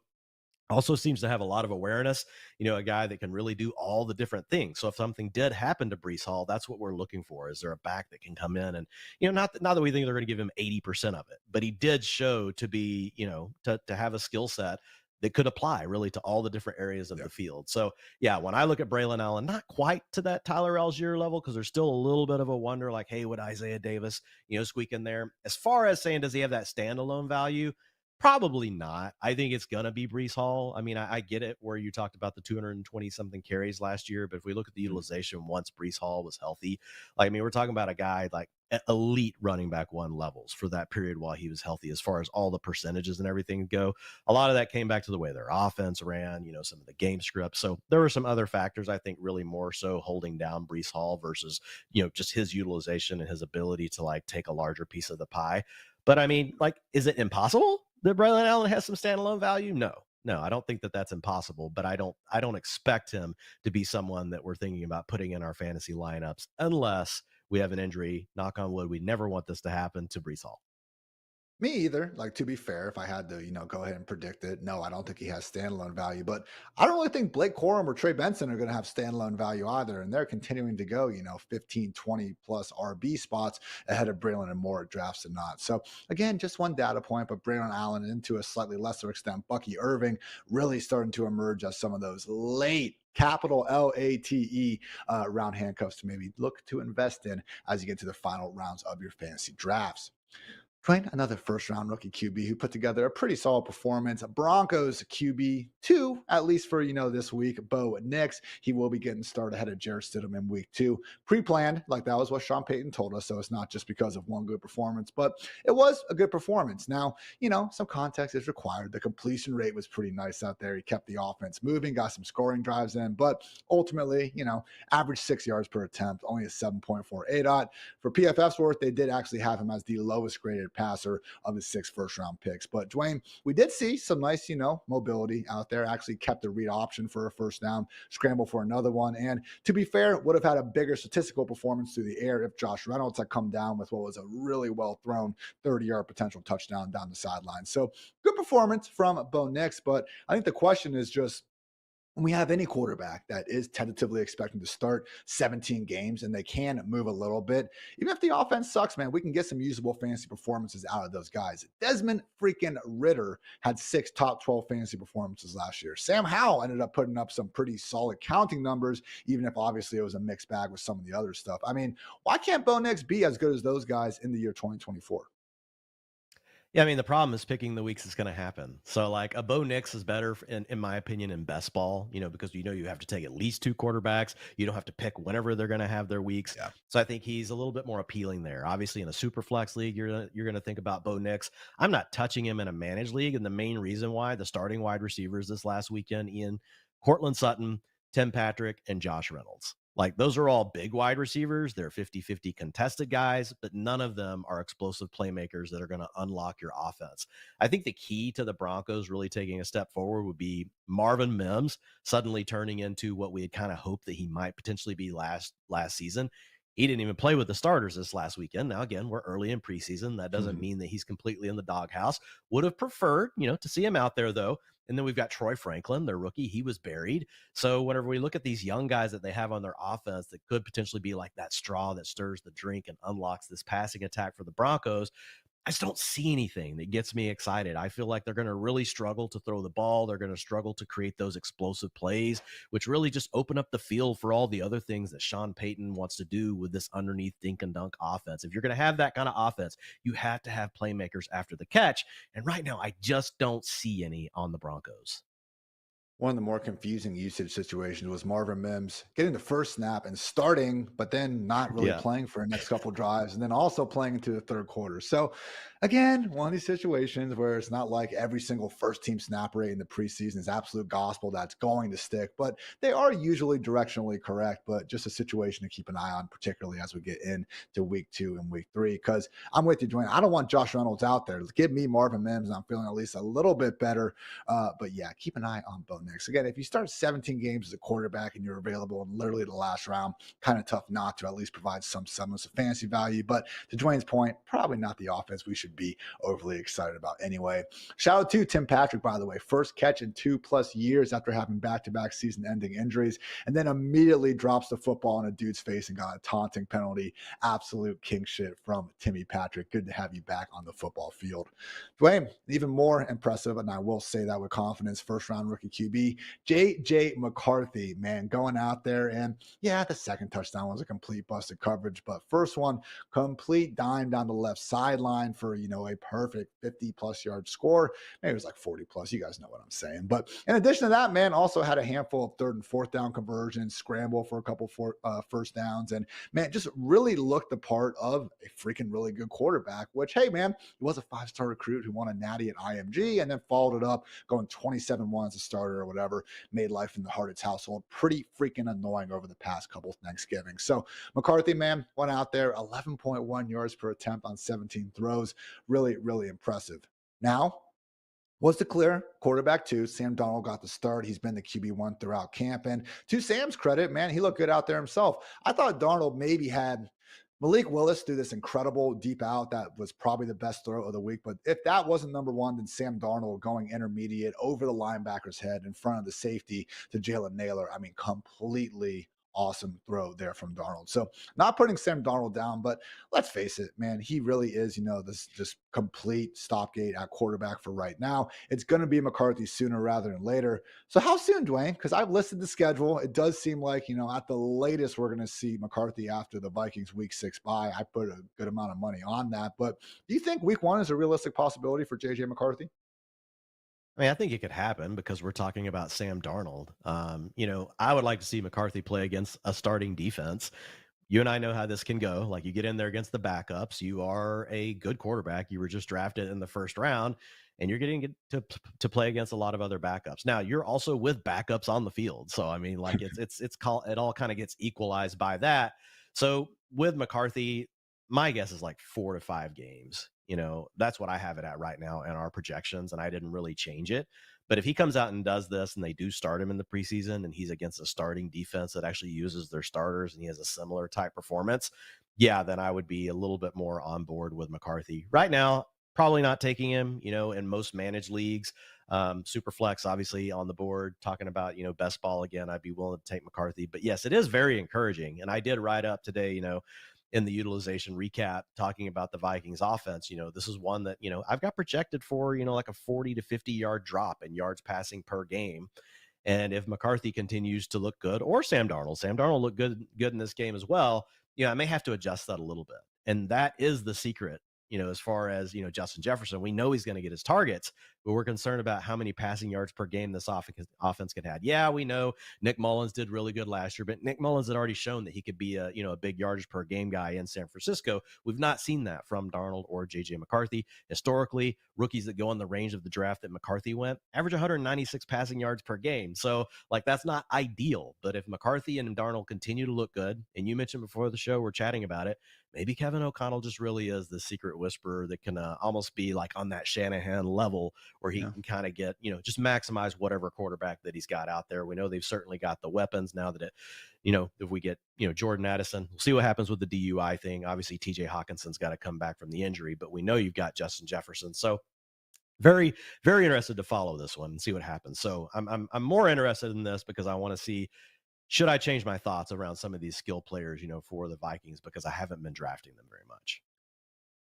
also seems to have a lot of awareness, a guy that can really do all the different things. So if something did happen to Breece Hall, that's what we're looking for. Is there a back that can come in and, not that we think they're going to give him 80% of it, but he did show to be, to have a skill set that could apply really to all the different areas of the field. So yeah, when I look at Braelon Allen, not quite to that Tyler Algier level, because there's still a little bit of a wonder like, hey, would Isaiah Davis, squeak in there? As far as saying, does he have that standalone value? Probably not. I think it's going to be Breece Hall. I mean, I get it where you talked about the 220 something carries last year, but if we look at the utilization once Breece Hall was healthy, like, I mean, we're talking about a guy like elite running back 1 levels for that period while he was healthy, as far as all the percentages and everything go. A lot of that came back to the way their offense ran, some of the game scripts. So there were some other factors, I think, really more so holding down Breece Hall versus, just his utilization and his ability to like take a larger piece of the pie. But I mean, like, is it impossible that Braelon Allen has some standalone value? No, I don't think that that's impossible, but I don't expect him to be someone that we're thinking about putting in our fantasy lineups unless we have an injury. Knock on wood, we never want this to happen to Breece Hall. Me either. Like, to be fair, if I had to, go ahead and predict it, no, I don't think he has standalone value. But I don't really think Blake Corum or Trey Benson are going to have standalone value either. And they're continuing to go, 15, 20 plus RB spots ahead of Braelon and more drafts than not. So, again, just one data point, but Braelon Allen, and to a slightly lesser extent, Bucky Irving, really starting to emerge as some of those late capital LATE round handcuffs to maybe look to invest in as you get to the final rounds of your fantasy drafts. Dwain, another first round rookie QB who put together a pretty solid performance. Broncos QB 2, at least for, this week. Bo Nix, he will be getting started ahead of Jarrett Stidham in week 2. Pre-planned, like that was what Sean Payton told us. So it's not just because of one good performance, but it was a good performance. Now, some context is required. The completion rate was pretty nice out there. He kept the offense moving, got some scoring drives in, but ultimately, average 6 yards per attempt, only a 7.4 ADOT. For PFF's worth, they did actually have him as the lowest graded passer of the 6 first-round picks. But Dwain, we did see some nice, mobility out there. Actually kept the read option for a first down, scramble for another one. And to be fair, would have had a bigger statistical performance through the air if Josh Reynolds had come down with what was a really well-thrown 30-yard potential touchdown down the sideline. So good performance from Bo Nix. But I think the question is just, when we have any quarterback that is tentatively expecting to start 17 games and they can move a little bit, even if the offense sucks, man, we can get some usable fantasy performances out of those guys. Desmond freaking Ritter had 6 top 12 fantasy performances last year. Sam Howell ended up putting up some pretty solid counting numbers, even if obviously it was a mixed bag with some of the other stuff. I mean, why can't Bo Nix be as good as those guys in the year 2024? Yeah, I mean, the problem is picking the weeks it's going to happen. So, like, a Bo Nix is better, in my opinion, in best ball, because you have to take at least 2 quarterbacks. You don't have to pick whenever they're going to have their weeks. Yeah. So I think he's a little bit more appealing there. Obviously, in a super flex league, you're going to think about Bo Nix. I'm not touching him in a managed league, and the main reason why, the starting wide receivers this last weekend, Cortland Sutton, Tim Patrick, and Josh Reynolds. Like, those are all big wide receivers. They're 50-50 contested guys, but none of them are explosive playmakers that are going to unlock your offense. I think the key to the Broncos really taking a step forward would be Marvin Mims suddenly turning into what we had kind of hoped that he might potentially be last season. He didn't even play with the starters this last weekend. Now, again, we're early in preseason. That doesn't Mhm. mean that he's completely in the doghouse. Would have preferred, to see him out there, though. And then we've got Troy Franklin, their rookie. He was buried. So whenever we look at these young guys that they have on their offense that could potentially be like that straw that stirs the drink and unlocks this passing attack for the Broncos, I just don't see anything that gets me excited. I feel like they're going to really struggle to throw the ball. They're going to struggle to create those explosive plays, which really just open up the field for all the other things that Sean Payton wants to do with this underneath dink and dunk offense. If you're going to have that kind of offense, you have to have playmakers after the catch. And right now, I just don't see any on the Broncos. One of the more confusing usage situations was Marvin Mims getting the first snap and starting, but then not really Yeah. playing for the next couple drives, and then also playing into the third quarter. So, again, one of these situations where it's not like every single first team snap rate in the preseason is absolute gospel that's going to stick, but they are usually directionally correct. But just a situation to keep an eye on, particularly as we get into week 2 and week 3. Because I'm with you, Dwayne. I don't want Josh Reynolds out there. Give me Marvin Mims, and I'm feeling at least a little bit better. But yeah, keep an eye on Bo Nix. Again, if you start 17 games as a quarterback and you're available in literally the last round, kind of tough not to at least provide some semblance of fantasy value. But to Dwayne's point, probably not the offense we should be overly excited about anyway. Shout out to Tim Patrick, by the way. First catch in 2+ years after having back-to-back season-ending injuries, and then immediately drops the football in a dude's face and got a taunting penalty. Absolute king shit from Timmy Patrick. Good to have you back on the football field. Dwayne, even more impressive, and I will say that with confidence, first round rookie QB, JJ McCarthy, man, going out there. And yeah, the second touchdown was a complete busted coverage, but first one, complete dime down the left sideline for, a perfect 50+ yard score. Maybe it was like 40+. You guys know what I'm saying. But in addition to that, man, also had a handful of third and fourth down conversions, scramble for a couple first downs, and man, just really looked the part of a freaking really good quarterback, which, hey, man, he was a 5-star recruit who won a natty at IMG and then followed it up going 27-1 as a starter or whatever, made life in the Hartitz household pretty freaking annoying over the past couple of Thanksgiving. So McCarthy, man, went out there 11.1 yards per attempt on 17 throws. Really, really impressive. Now, was the clear quarterback 2. Sam Darnold got the start. He's been the QB1 throughout camp. And to Sam's credit, man, he looked good out there himself. I thought Darnold maybe had Malik Willis do this incredible deep out that was probably the best throw of the week. But if that wasn't number one, then Sam Darnold going intermediate over the linebacker's head in front of the safety to Jalen Naylor. I mean, completely awesome throw there from Darnold. So not putting Sam Darnold down, but let's face it, man, he really is, this just complete stopgate at quarterback for right now. It's going to be McCarthy sooner rather than later. So how soon, Dwayne? Because I've listed the schedule. It does seem like, at the latest, we're going to see McCarthy after the Vikings week 6 bye. I put a good amount of money on that. But do you think week 1 is a realistic possibility for JJ McCarthy? I mean, I think it could happen because we're talking about Sam Darnold. I would like to see McCarthy play against a starting defense. You and I know how this can go. Like, you get in there against the backups. You are a good quarterback. You were just drafted in the first round, and you're getting to play against a lot of other backups. Now, you're also with backups on the field, so I mean, like, it all kind of gets equalized by that. So with McCarthy, my guess is like 4 to 5 games. That's what I have it at right now in our projections, and I didn't really change it. But if he comes out and does this and they do start him in the preseason and he's against a starting defense that actually uses their starters and he has a similar type performance, yeah, then I would be a little bit more on board with McCarthy. Right now, probably not taking him, in most managed leagues. Superflex, obviously, on the board, talking about, best ball again. I'd be willing to take McCarthy. But yes, it is very encouraging. And I did write up today, in the utilization recap talking about the Vikings offense. This is one that, I've got projected for, like a 40 to 50 yard drop in yards passing per game. And if McCarthy continues to look good, or Sam Darnold looked good in this game as well, I may have to adjust that a little bit. And that is the secret, as far as, Justin Jefferson. We know he's going to get his targets, but we're concerned about how many passing yards per game this offense can have. Yeah, we know Nick Mullins did really good last year, but Nick Mullins had already shown that he could be a big yardage per game guy in San Francisco. We've not seen that from Darnold or JJ McCarthy. Historically, rookies that go in the range of the draft that McCarthy went average 196 passing yards per game. So, like, that's not ideal. But if McCarthy and Darnold continue to look good, and you mentioned before the show, we're chatting about it, maybe Kevin O'Connell just really is the secret whisperer that can almost be like on that Shanahan level where he can kind of get, just maximize whatever quarterback that he's got out there. We know they've certainly got the weapons now that if we get, Jordan Addison, we'll see what happens with the DUI thing. Obviously, TJ Hawkinson's got to come back from the injury, but we know you've got Justin Jefferson. So very, very interested to follow this one and see what happens. So I'm more interested in this because I want to see, should I change my thoughts around some of these skill players, for the Vikings, because I haven't been drafting them very much.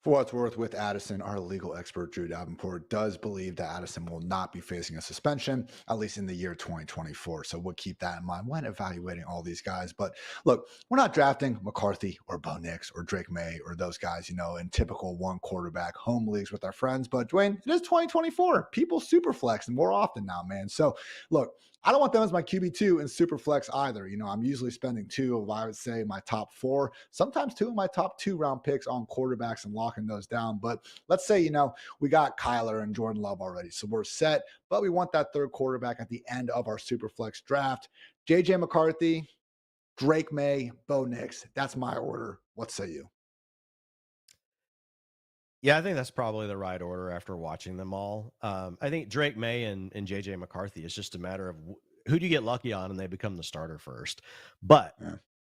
For what it's worth, with Addison, our legal expert, Drew Davenport, does believe that Addison will not be facing a suspension, at least in the year 2024. So we'll keep that in mind when evaluating all these guys. But look, we're not drafting McCarthy or Bo Nix or Drake May or those guys, in typical one quarterback home leagues with our friends. But Dwayne, it is 2024. People super flex more often now, man. So look, I don't want them as my QB2 in super flex either. I'm usually spending 2 of, I would say, my top 4, sometimes 2 of my top 2 round picks on quarterbacks and locking those down. But let's say, we got Kyler and Jordan Love already. So we're set, but we want that third quarterback at the end of our super flex draft. JJ McCarthy, Drake May, Bo Nix. That's my order. What say you? Yeah, I think that's probably the right order after watching them all. I think Drake May and JJ McCarthy is just a matter of who do you get lucky on and they become the starter first. But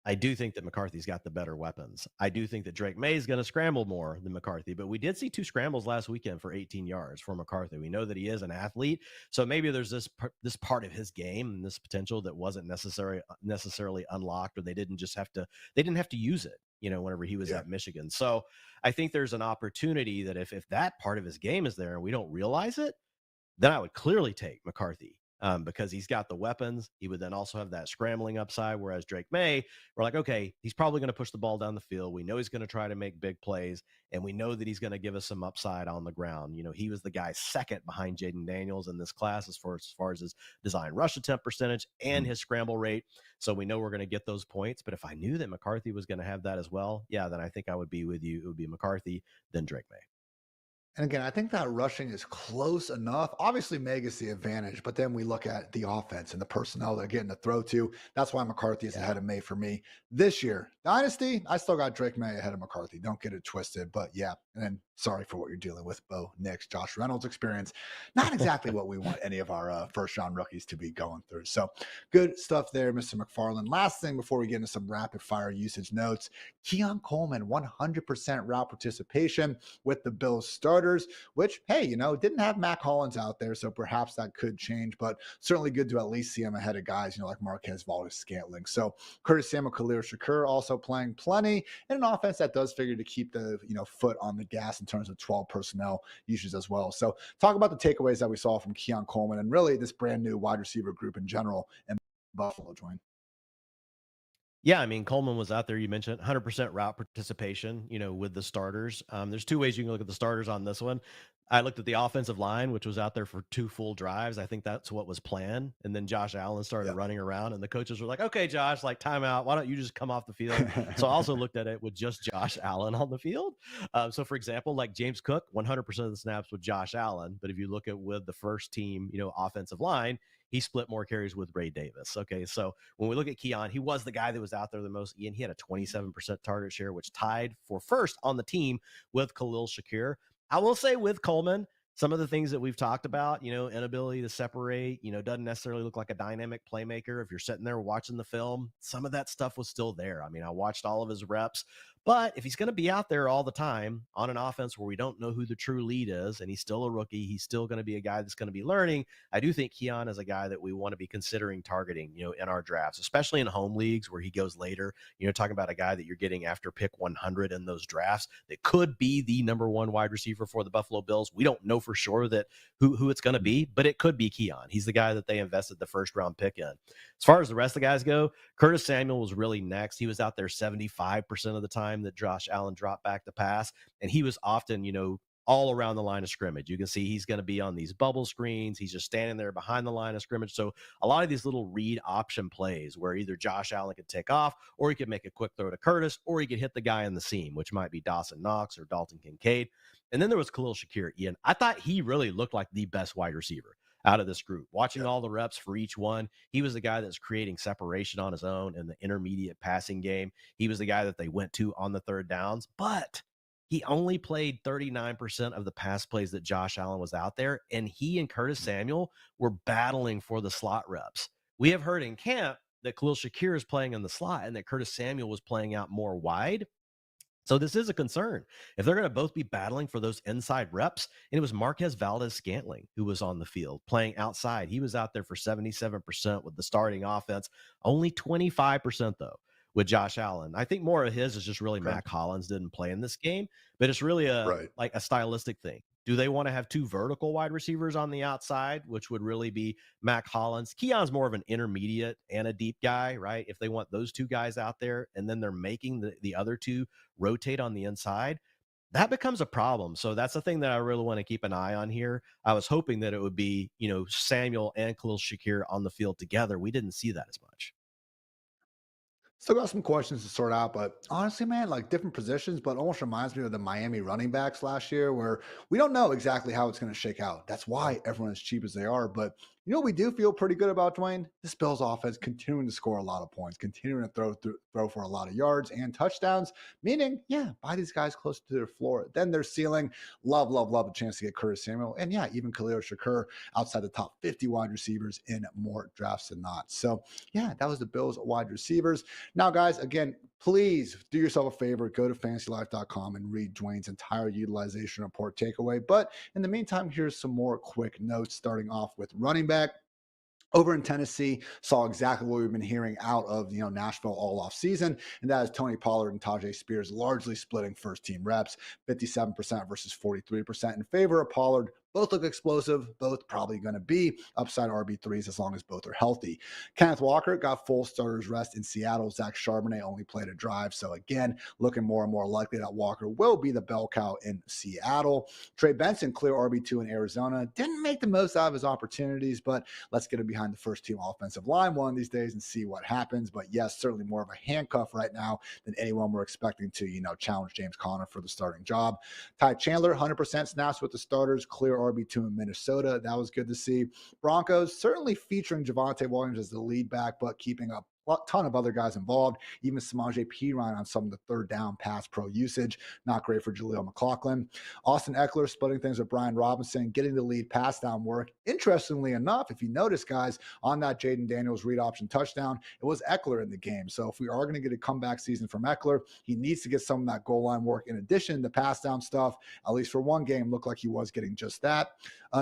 I do think that McCarthy's got the better weapons. I do think that Drake May is going to scramble more than McCarthy, but we did see 2 scrambles last weekend for 18 yards for McCarthy. We know that he is an athlete, so maybe there's this part of his game and this potential that wasn't necessarily unlocked, or they didn't have to use it, whenever he was at Michigan. So I think there's an opportunity that if that part of his game is there and we don't realize it, then I would clearly take McCarthy. Because he's got the weapons. He would then also have that scrambling upside, whereas Drake May, we're like, okay, he's probably going to push the ball down the field. We know he's going to try to make big plays, and we know that he's going to give us some upside on the ground. He was the guy second behind Jayden Daniels in this class as far as his design rush attempt percentage and his scramble rate. So we know we're going to get those points. But if I knew that McCarthy was going to have that as well, then I think I would be with you. It would be McCarthy, then Drake May. And again, I think that rushing is close enough. Obviously, Meg is the advantage, but then we look at the offense and the personnel they're getting to throw to. That's why McCarthy is ahead of May for me this year. Dynasty, I still got Drake May ahead of McCarthy. Don't get it twisted, but yeah. And then sorry for what you're dealing with, Bo Nix, Josh Reynolds experience. Not exactly what we want any of our first round rookies to be going through. So good stuff there, Mr. McFarland. Last thing before we get into some rapid fire usage notes, Keon Coleman, 100% route participation with the Bills starters, which, hey, didn't have Mac Hollins out there, so perhaps that could change, but certainly good to at least see him ahead of guys, like Marquez Valdes-Scantling. So Curtis Samuel, Khalil Shakur also playing plenty in an offense that does figure to keep the, foot on the gas in terms of 12 personnel uses as well. So talk about the takeaways that we saw from Keon Coleman and really this brand new wide receiver group in general in Buffalo, Dwayne. Yeah, I mean, Coleman was out there. You mentioned 100% route participation, with the starters. There's 2 ways you can look at the starters on this one. I looked at the offensive line, which was out there for 2 full drives. I think that's what was planned. And then Josh Allen started running around, and the coaches were like, okay, Josh, like timeout. Why don't you just come off the field? So I also looked at it with just Josh Allen on the field. So, for example, like James Cook, 100% of the snaps with Josh Allen. But if you look at with the first team, offensive line, he split more carries with Ray Davis. Okay, so when we look at Keon, he was the guy that was out there the most. Ian, he had a 27% target share, which tied for first on the team with Khalil Shakur. I will say with Coleman, some of the things that we've talked about, inability to separate, doesn't necessarily look like a dynamic playmaker. If you're sitting there watching the film, some of that stuff was still there. I mean, I watched all of his reps, but if he's going to be out there all the time on an offense where we don't know who the true lead is, and he's still a rookie, he's still going to be a guy that's going to be learning. I do think Keon is a guy that we want to be considering targeting, in our drafts, especially in home leagues where he goes later, talking about a guy that you're getting after pick 100 in those drafts that could be the number 1 wide receiver for the Buffalo Bills. We don't know for sure that who it's going to be, but it could be Keon. He's the guy that they invested the first round pick in. As far as the rest of the guys go, Curtis Samuel was really next. He was out there 75% of the time that Josh Allen dropped back to pass, and he was often, all around the line of scrimmage. You can see he's going to be on these bubble screens. He's just standing there behind the line of scrimmage. So a lot of these little read option plays where either Josh Allen could take off, or he could make a quick throw to Curtis, or he could hit the guy in the seam, which might be Dawson Knox or Dalton Kincaid. And then there was Khalil Shakur. Ian, I thought he really looked like the best wide receiver. out of this group. Watching all the reps for each one, he was the guy that's creating separation on his own in the intermediate passing game. He was the guy that they went to on the third downs, but he only played 39% of the pass plays that Josh Allen was out there, and he and Curtis Samuel were battling for the slot reps. We have heard in camp that Khalil Shakir is playing in the slot and that Curtis Samuel was playing out more wide. So this is a concern. If they're going to both be battling for those inside reps, and it was Marquez Valdez-Scantling who was on the field playing outside. He was out there for 77% with the starting offense, only 25% though with Josh Allen. I think more of his is just really Okay. Mac Hollins didn't play in this game, but it's really a Right. like a stylistic thing. Do they want to have two vertical wide receivers on the outside, which would really be Mac Hollins? Keon's more of an intermediate and a deep guy, right? If they want those two guys out there and then they're making the other two rotate on the inside, that becomes a problem. So that's the thing that I really want to keep an eye on here. I was hoping that it would be, Samuel and Khalil Shakir on the field together. We didn't see that as much. Still got some questions to sort out, but honestly, man, like different positions, but almost reminds me of the Miami running backs last year where we don't know exactly how it's going to shake out. That's why everyone is cheap as they are. But we do feel pretty good about Dwayne. This Bills offense continuing to score a lot of points, continuing to throw for a lot of yards and touchdowns, meaning, yeah, buy these guys close to their floor. Then their ceiling, love, love, love a chance to get Curtis Samuel. And yeah, even Khalil Shakur outside the top 50 wide receivers in more drafts than not. So yeah, that was the Bills wide receivers. Now, guys, again, please do yourself a favor. Go to fantasylife.com and read Dwayne's entire utilization report takeaway. But in the meantime, here's some more quick notes, starting off with running back. Over in Tennessee, saw exactly what we've been hearing out of Nashville all off season, and that is Tony Pollard and Tajay Spears largely splitting first team reps, 57% versus 43% in favor of Pollard. Both look explosive, both probably going to be upside RB3s as long as both are healthy. Kenneth Walker got full starters rest in Seattle. Zach Charbonnet only played a drive. So again, looking more and more likely that Walker will be the bell cow in Seattle. Trey Benson, clear RB2 in Arizona. Didn't make the most out of his opportunities, but let's get him behind the first team offensive line one of these days and see what happens. But yes, certainly more of a handcuff right now than anyone we're expecting to, challenge James Conner for the starting job. Ty Chandler, 100% snaps with the starters, clear RB2 in Minnesota. That was good to see. Broncos, certainly featuring Javonte Williams as the lead back, but keeping up a ton of other guys involved, even Samaje Perine on some of the third down pass pro usage. Not great for Jaleel McLaughlin. Austin Eckler splitting things with Brian Robinson, getting the lead pass down work. Interestingly enough, if you notice, guys, on that Jayden Daniels read option touchdown, it was Eckler in the game. So if we are going to get a comeback season from Eckler, he needs to get some of that goal line work in addition to pass down stuff. At least for one game, looked like he was getting just that.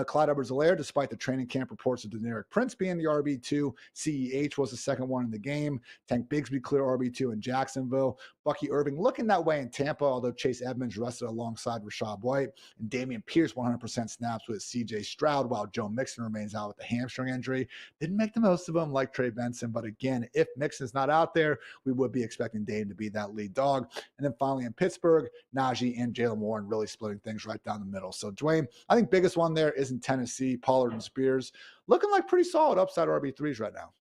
Clyde Edwards-Helaire, despite the training camp reports of Deneric Prince being the RB2, CEH was the second one in the game. Tank Bigsby clear RB2 in Jacksonville. Bucky Irving looking that way in Tampa, although Chase Edmonds rested alongside Rachaad White. And Damian Pierce 100% snaps with CJ Stroud, while Joe Mixon remains out with a hamstring injury. Didn't make the most of him like Trey Benson, but again, if Mixon's not out there, we would be expecting Dame to be that lead dog. And then finally in Pittsburgh, Najee and Jalen Warren really splitting things right down the middle. So Dwayne, I think biggest one there is in Tennessee, Pollard and Spears looking like pretty solid upside RB3s right now.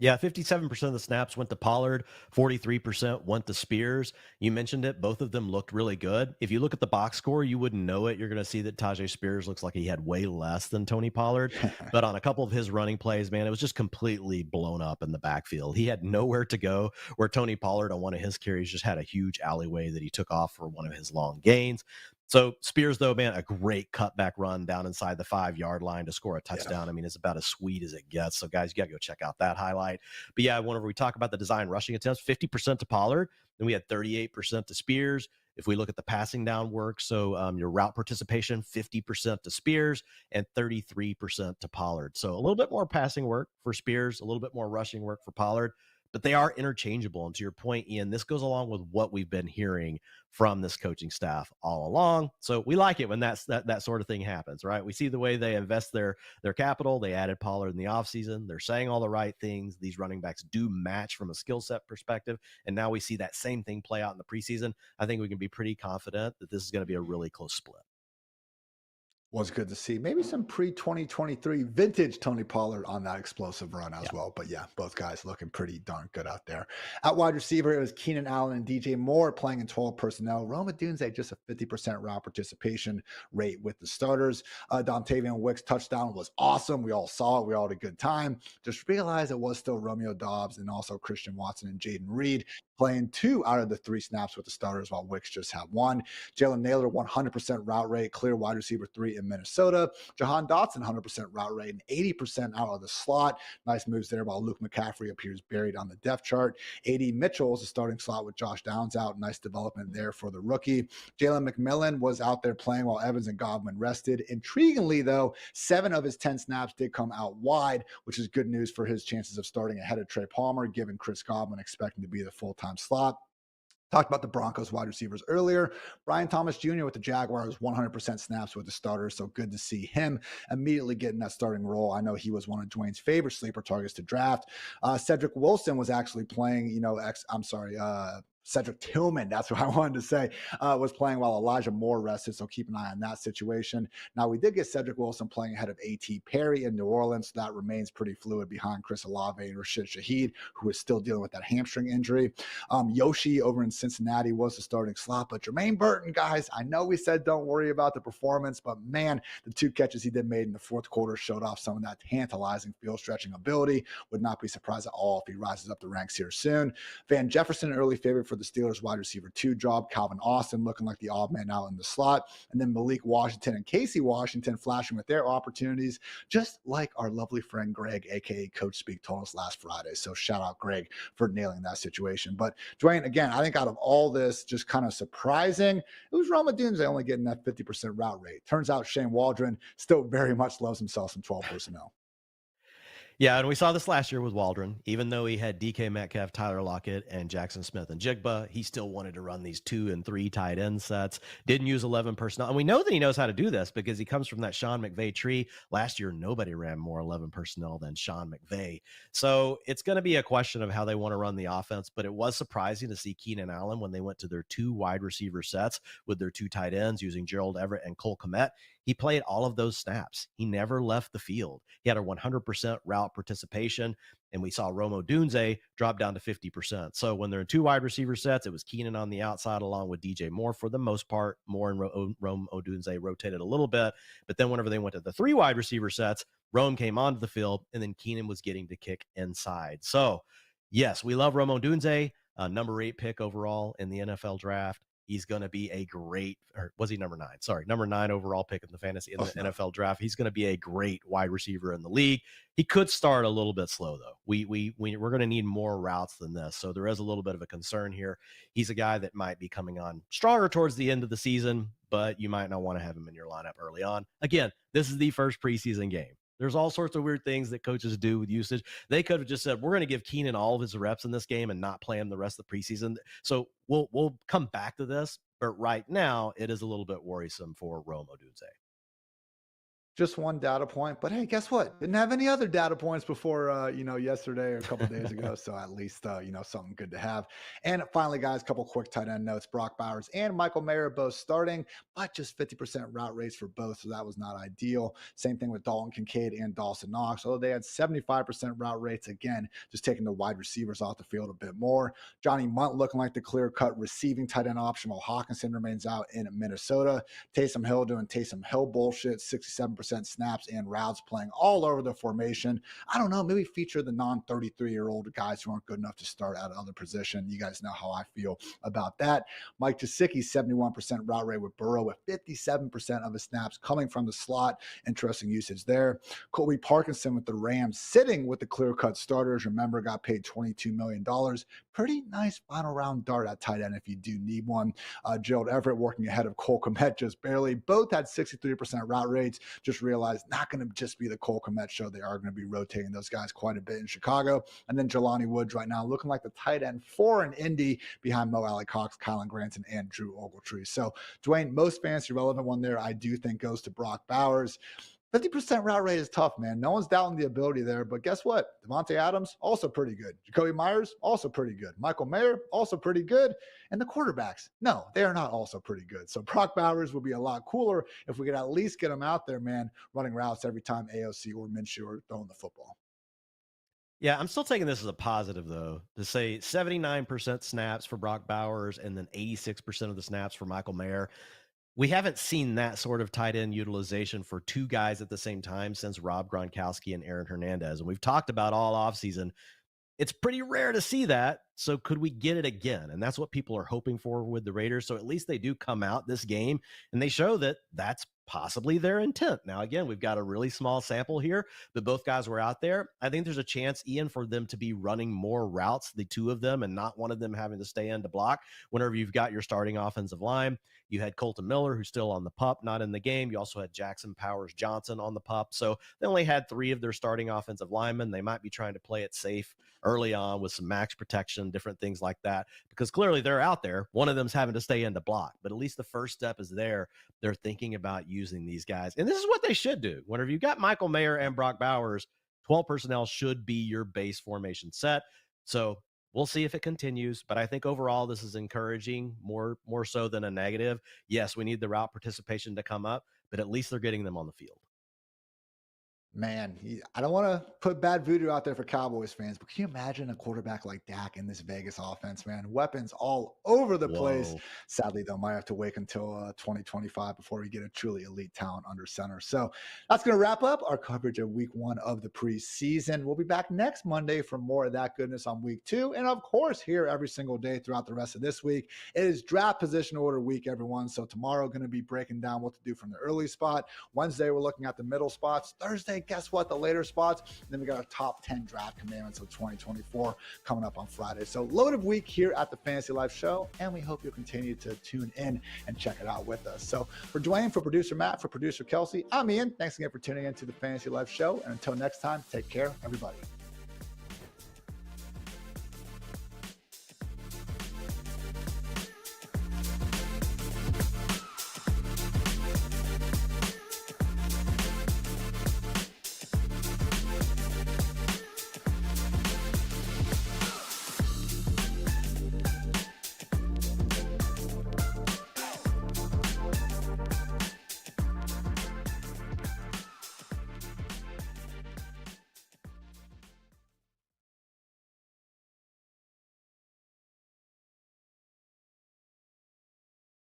Yeah, 57% of the snaps went to Pollard, 43% went to Spears. You mentioned it. Both of them looked really good. If you look at the box score, you wouldn't know it. You're going to see that Tajay Spears looks like he had way less than Tony Pollard. But on a couple of his running plays, man, it was just completely blown up in the backfield. He had nowhere to go, where Tony Pollard on one of his carries just had a huge alleyway that he took off for one of his long gains. So Spears, though, man, a great cutback run down inside the 5-yard line to score a touchdown. Yeah. I mean, it's about as sweet as it gets. So, guys, you got to go check out that highlight. But yeah, whenever we talk about the design rushing attempts, 50% to Pollard, then we had 38% to Spears. If we look at the passing down work, so your route participation, 50% to Spears and 33% to Pollard. So a little bit more passing work for Spears, a little bit more rushing work for Pollard, but they are interchangeable. And to your point, Ian, this goes along with what we've been hearing from this coaching staff all along. So we like it when that sort of thing happens, right? We see the way they invest their capital. They added Pollard in the offseason. They're saying all the right things. These running backs do match from a skill set perspective. And now we see that same thing play out in the preseason. I think we can be pretty confident that this is going to be a really close split. Was good to see. Maybe some pre-2023 vintage Tony Pollard on that explosive run Yeah. as well. But yeah, both guys looking pretty darn good out there. At wide receiver, it was Keenan Allen and DJ Moore playing in 12 personnel. Roma Dunze just a 50% route participation rate with the starters. Dontavian Wicks touchdown was awesome. We all saw it. We all had a good time. Just realized it was still Romeo Dobbs and also Christian Watson and Jaden Reed playing 2 out of the 3 snaps with the starters, while Wicks just had 1. Jalen Naylor, 100% route rate, clear wide receiver 3 in Minnesota. Jahan Dotson, 100% route rate and 80% out of the slot. Nice moves there, while Luke McCaffrey appears buried on the depth chart. AD Mitchell is the starting slot with Josh Downs out. Nice development there for the rookie. Jalen McMillan was out there playing while Evans and Godwin rested. Intriguingly, though, 7 of his 10 snaps did come out wide, which is good news for his chances of starting ahead of Trey Palmer, given Chris Godwin expecting to be the full-time slot. Talked about the Broncos wide receivers earlier. Brian Thomas Jr. with the Jaguars, 100% snaps with the starters. So good to see him immediately getting that starting role. I know he was one of Dwayne's favorite sleeper targets to draft. Cedric Wilson was actually playing, Cedric Tillman, that's what I wanted to say, was playing while Elijah Moore rested. So keep an eye on that situation. Now, we did get Cedric Wilson playing ahead of A.T. Perry in New Orleans. So that remains pretty fluid behind Chris Olave and Rashid Shaheed, who is still dealing with that hamstring injury. Yoshi over in Cincinnati was the starting slot, but Jermaine Burton, guys, I know we said don't worry about the performance, but man, the 2 catches he did made in the fourth quarter showed off some of that tantalizing field stretching ability. Would not be surprised at all if he rises up the ranks here soon. Van Jefferson, early favorite for the Steelers wide receiver 2 job. Calvin Austin looking like the odd man out in the slot. And then Malik Washington and Casey Washington flashing with their opportunities, just like our lovely friend Greg, aka Coach Speak, told us last Friday. So shout out Greg for nailing that situation. But Dwayne, again, I think out of all this, just kind of surprising, it was Roma Dunze only getting that 50% route rate. Turns out Shane Waldron still very much loves himself some 12 personnel. Yeah, and we saw this last year with Waldron. Even though he had DK Metcalf, Tyler Lockett, and Jackson Smith and Jigba, he still wanted to run these 2 and 3 tight end sets. Didn't use 11 personnel. And we know that he knows how to do this because he comes from that Sean McVay tree. Last year, nobody ran more 11 personnel than Sean McVay. So it's going to be a question of how they want to run the offense. But it was surprising to see Keenan Allen when they went to their 2 wide receiver sets with their 2 tight ends using Gerald Everett and Cole Kmet. He played all of those snaps. He never left the field. He had a 100% route participation, and we saw Roma Dunze drop down to 50%. So when they're in 2 wide receiver sets, it was Keenan on the outside along with DJ Moore for the most part. Moore and Roma Dunze rotated a little bit, but then whenever they went to the 3 wide receiver sets, Rome came onto the field, and then Keenan was getting to kick inside. So yes, we love Roma Dunze, number 8 pick overall in the NFL draft. He's going to be a great, or was he number 9? Sorry, number 9 overall pick in the NFL draft. He's going to be a great wide receiver in the league. He could start a little bit slow though. We're going to need more routes than this, so there is a little bit of a concern here. He's a guy that might be coming on stronger towards the end of the season, but you might not want to have him in your lineup early on. Again, this is the first preseason game. There's all sorts of weird things that coaches do with usage. They could have just said, we're going to give Keenan all of his reps in this game and not play him the rest of the preseason. So we'll come back to this, but right now it is a little bit worrisome for Roma Dunze. Just one data point, but hey, guess what? Didn't have any other data points before, yesterday or a couple days ago. So at least, something good to have. And finally, guys, a couple quick tight end notes. Brock Bowers and Michael Mayer both starting, but just 50% route rates for both. So that was not ideal. Same thing with Dalton Kincaid and Dawson Knox. Although they had 75% route rates, again, just taking the wide receivers off the field a bit more. Johnny Munt looking like the clear-cut receiving tight end option, while Hawkinson remains out in Minnesota. Taysom Hill doing Taysom Hill bullshit, 67% snaps and routes, playing all over the formation. I don't know, maybe feature the non-33-year-old guys who aren't good enough to start at another position. You guys know how I feel about that. Mike Gesicki, 71% route rate with Burrow, with 57% of his snaps coming from the slot. Interesting usage there. Colby Parkinson with the Rams, sitting with the clear-cut starters. Remember, got paid $22 million. Pretty nice final round dart at tight end if you do need one. Gerald Everett working ahead of Cole Kmet just barely. Both had 63% route rates. Just realized not going to just be the Cole Kmet show. They are going to be rotating those guys quite a bit in Chicago. And then Jelani Woods right now looking like the tight end for an Indy behind Mo Alley Cox, Kylan Granson, and Drew Ogletree. So Dwayne, most fantasy relevant one there I do think goes to Brock Bowers. 50% route rate is tough, man. No one's doubting the ability there. But guess what? Devontae Adams, also pretty good. Jacoby Myers, also pretty good. Michael Mayer, also pretty good. And the quarterbacks, no, they are not also pretty good. So Brock Bowers would be a lot cooler if we could at least get him out there, man, running routes every time AOC or Minshew are throwing the football. Yeah, I'm still taking this as a positive, though, to say 79% snaps for Brock Bowers and then 86% of the snaps for Michael Mayer. We haven't seen that sort of tight end utilization for two guys at the same time since Rob Gronkowski and Aaron Hernandez. And we've talked about all offseason. It's pretty rare to see that. So could we get it again? And that's what people are hoping for with the Raiders. So at least they do come out this game and they show that that's possibly their intent. Now, again, we've got a really small sample here, but both guys were out there. I think there's a chance, Ian, for them to be running more routes, the two of them, and not one of them having to stay in to block whenever you've got your starting offensive line. You had Colton Miller, who's still on the pup, not in the game. You also had Jackson Powers Johnson on the pup. So they only had three of their starting offensive linemen. They might be trying to play it safe early on with some max protection, different things like that, because clearly they're out there. One of them's having to stay in to block, but at least the first step is there. They're thinking about using these guys. And this is what they should do. Whenever you've got Michael Mayer and Brock Bowers, 12 personnel should be your base formation set. So we'll see if it continues, but I think overall this is encouraging, more so than a negative. Yes, we need the route participation to come up, but at least they're getting them on the field. Man, I don't want to put bad voodoo out there for Cowboys fans, but can you imagine a quarterback like Dak in this Vegas offense, man? Weapons all over the place. Sadly, though, might have to wait until 2025 before we get a truly elite talent under center. So that's going to wrap up our coverage of week 1 of the preseason. We'll be back next Monday for more of that goodness on week 2. And of course, here every single day throughout the rest of this week. It is draft position order week, everyone. So tomorrow, going to be breaking down what to do from the early spot. Wednesday, we're looking at the middle spots. Thursday, guess what? The later spots. And then we got our top 10 draft commandments of 2024 coming up on Friday. So loaded week here at the Fantasy Life Show, and we hope you'll continue to tune in and check it out with us. So for Dwayne, for producer Matt, for producer Kelsey, I'm Ian. Thanks again for tuning in to the Fantasy Life Show. And until next time, take care, everybody.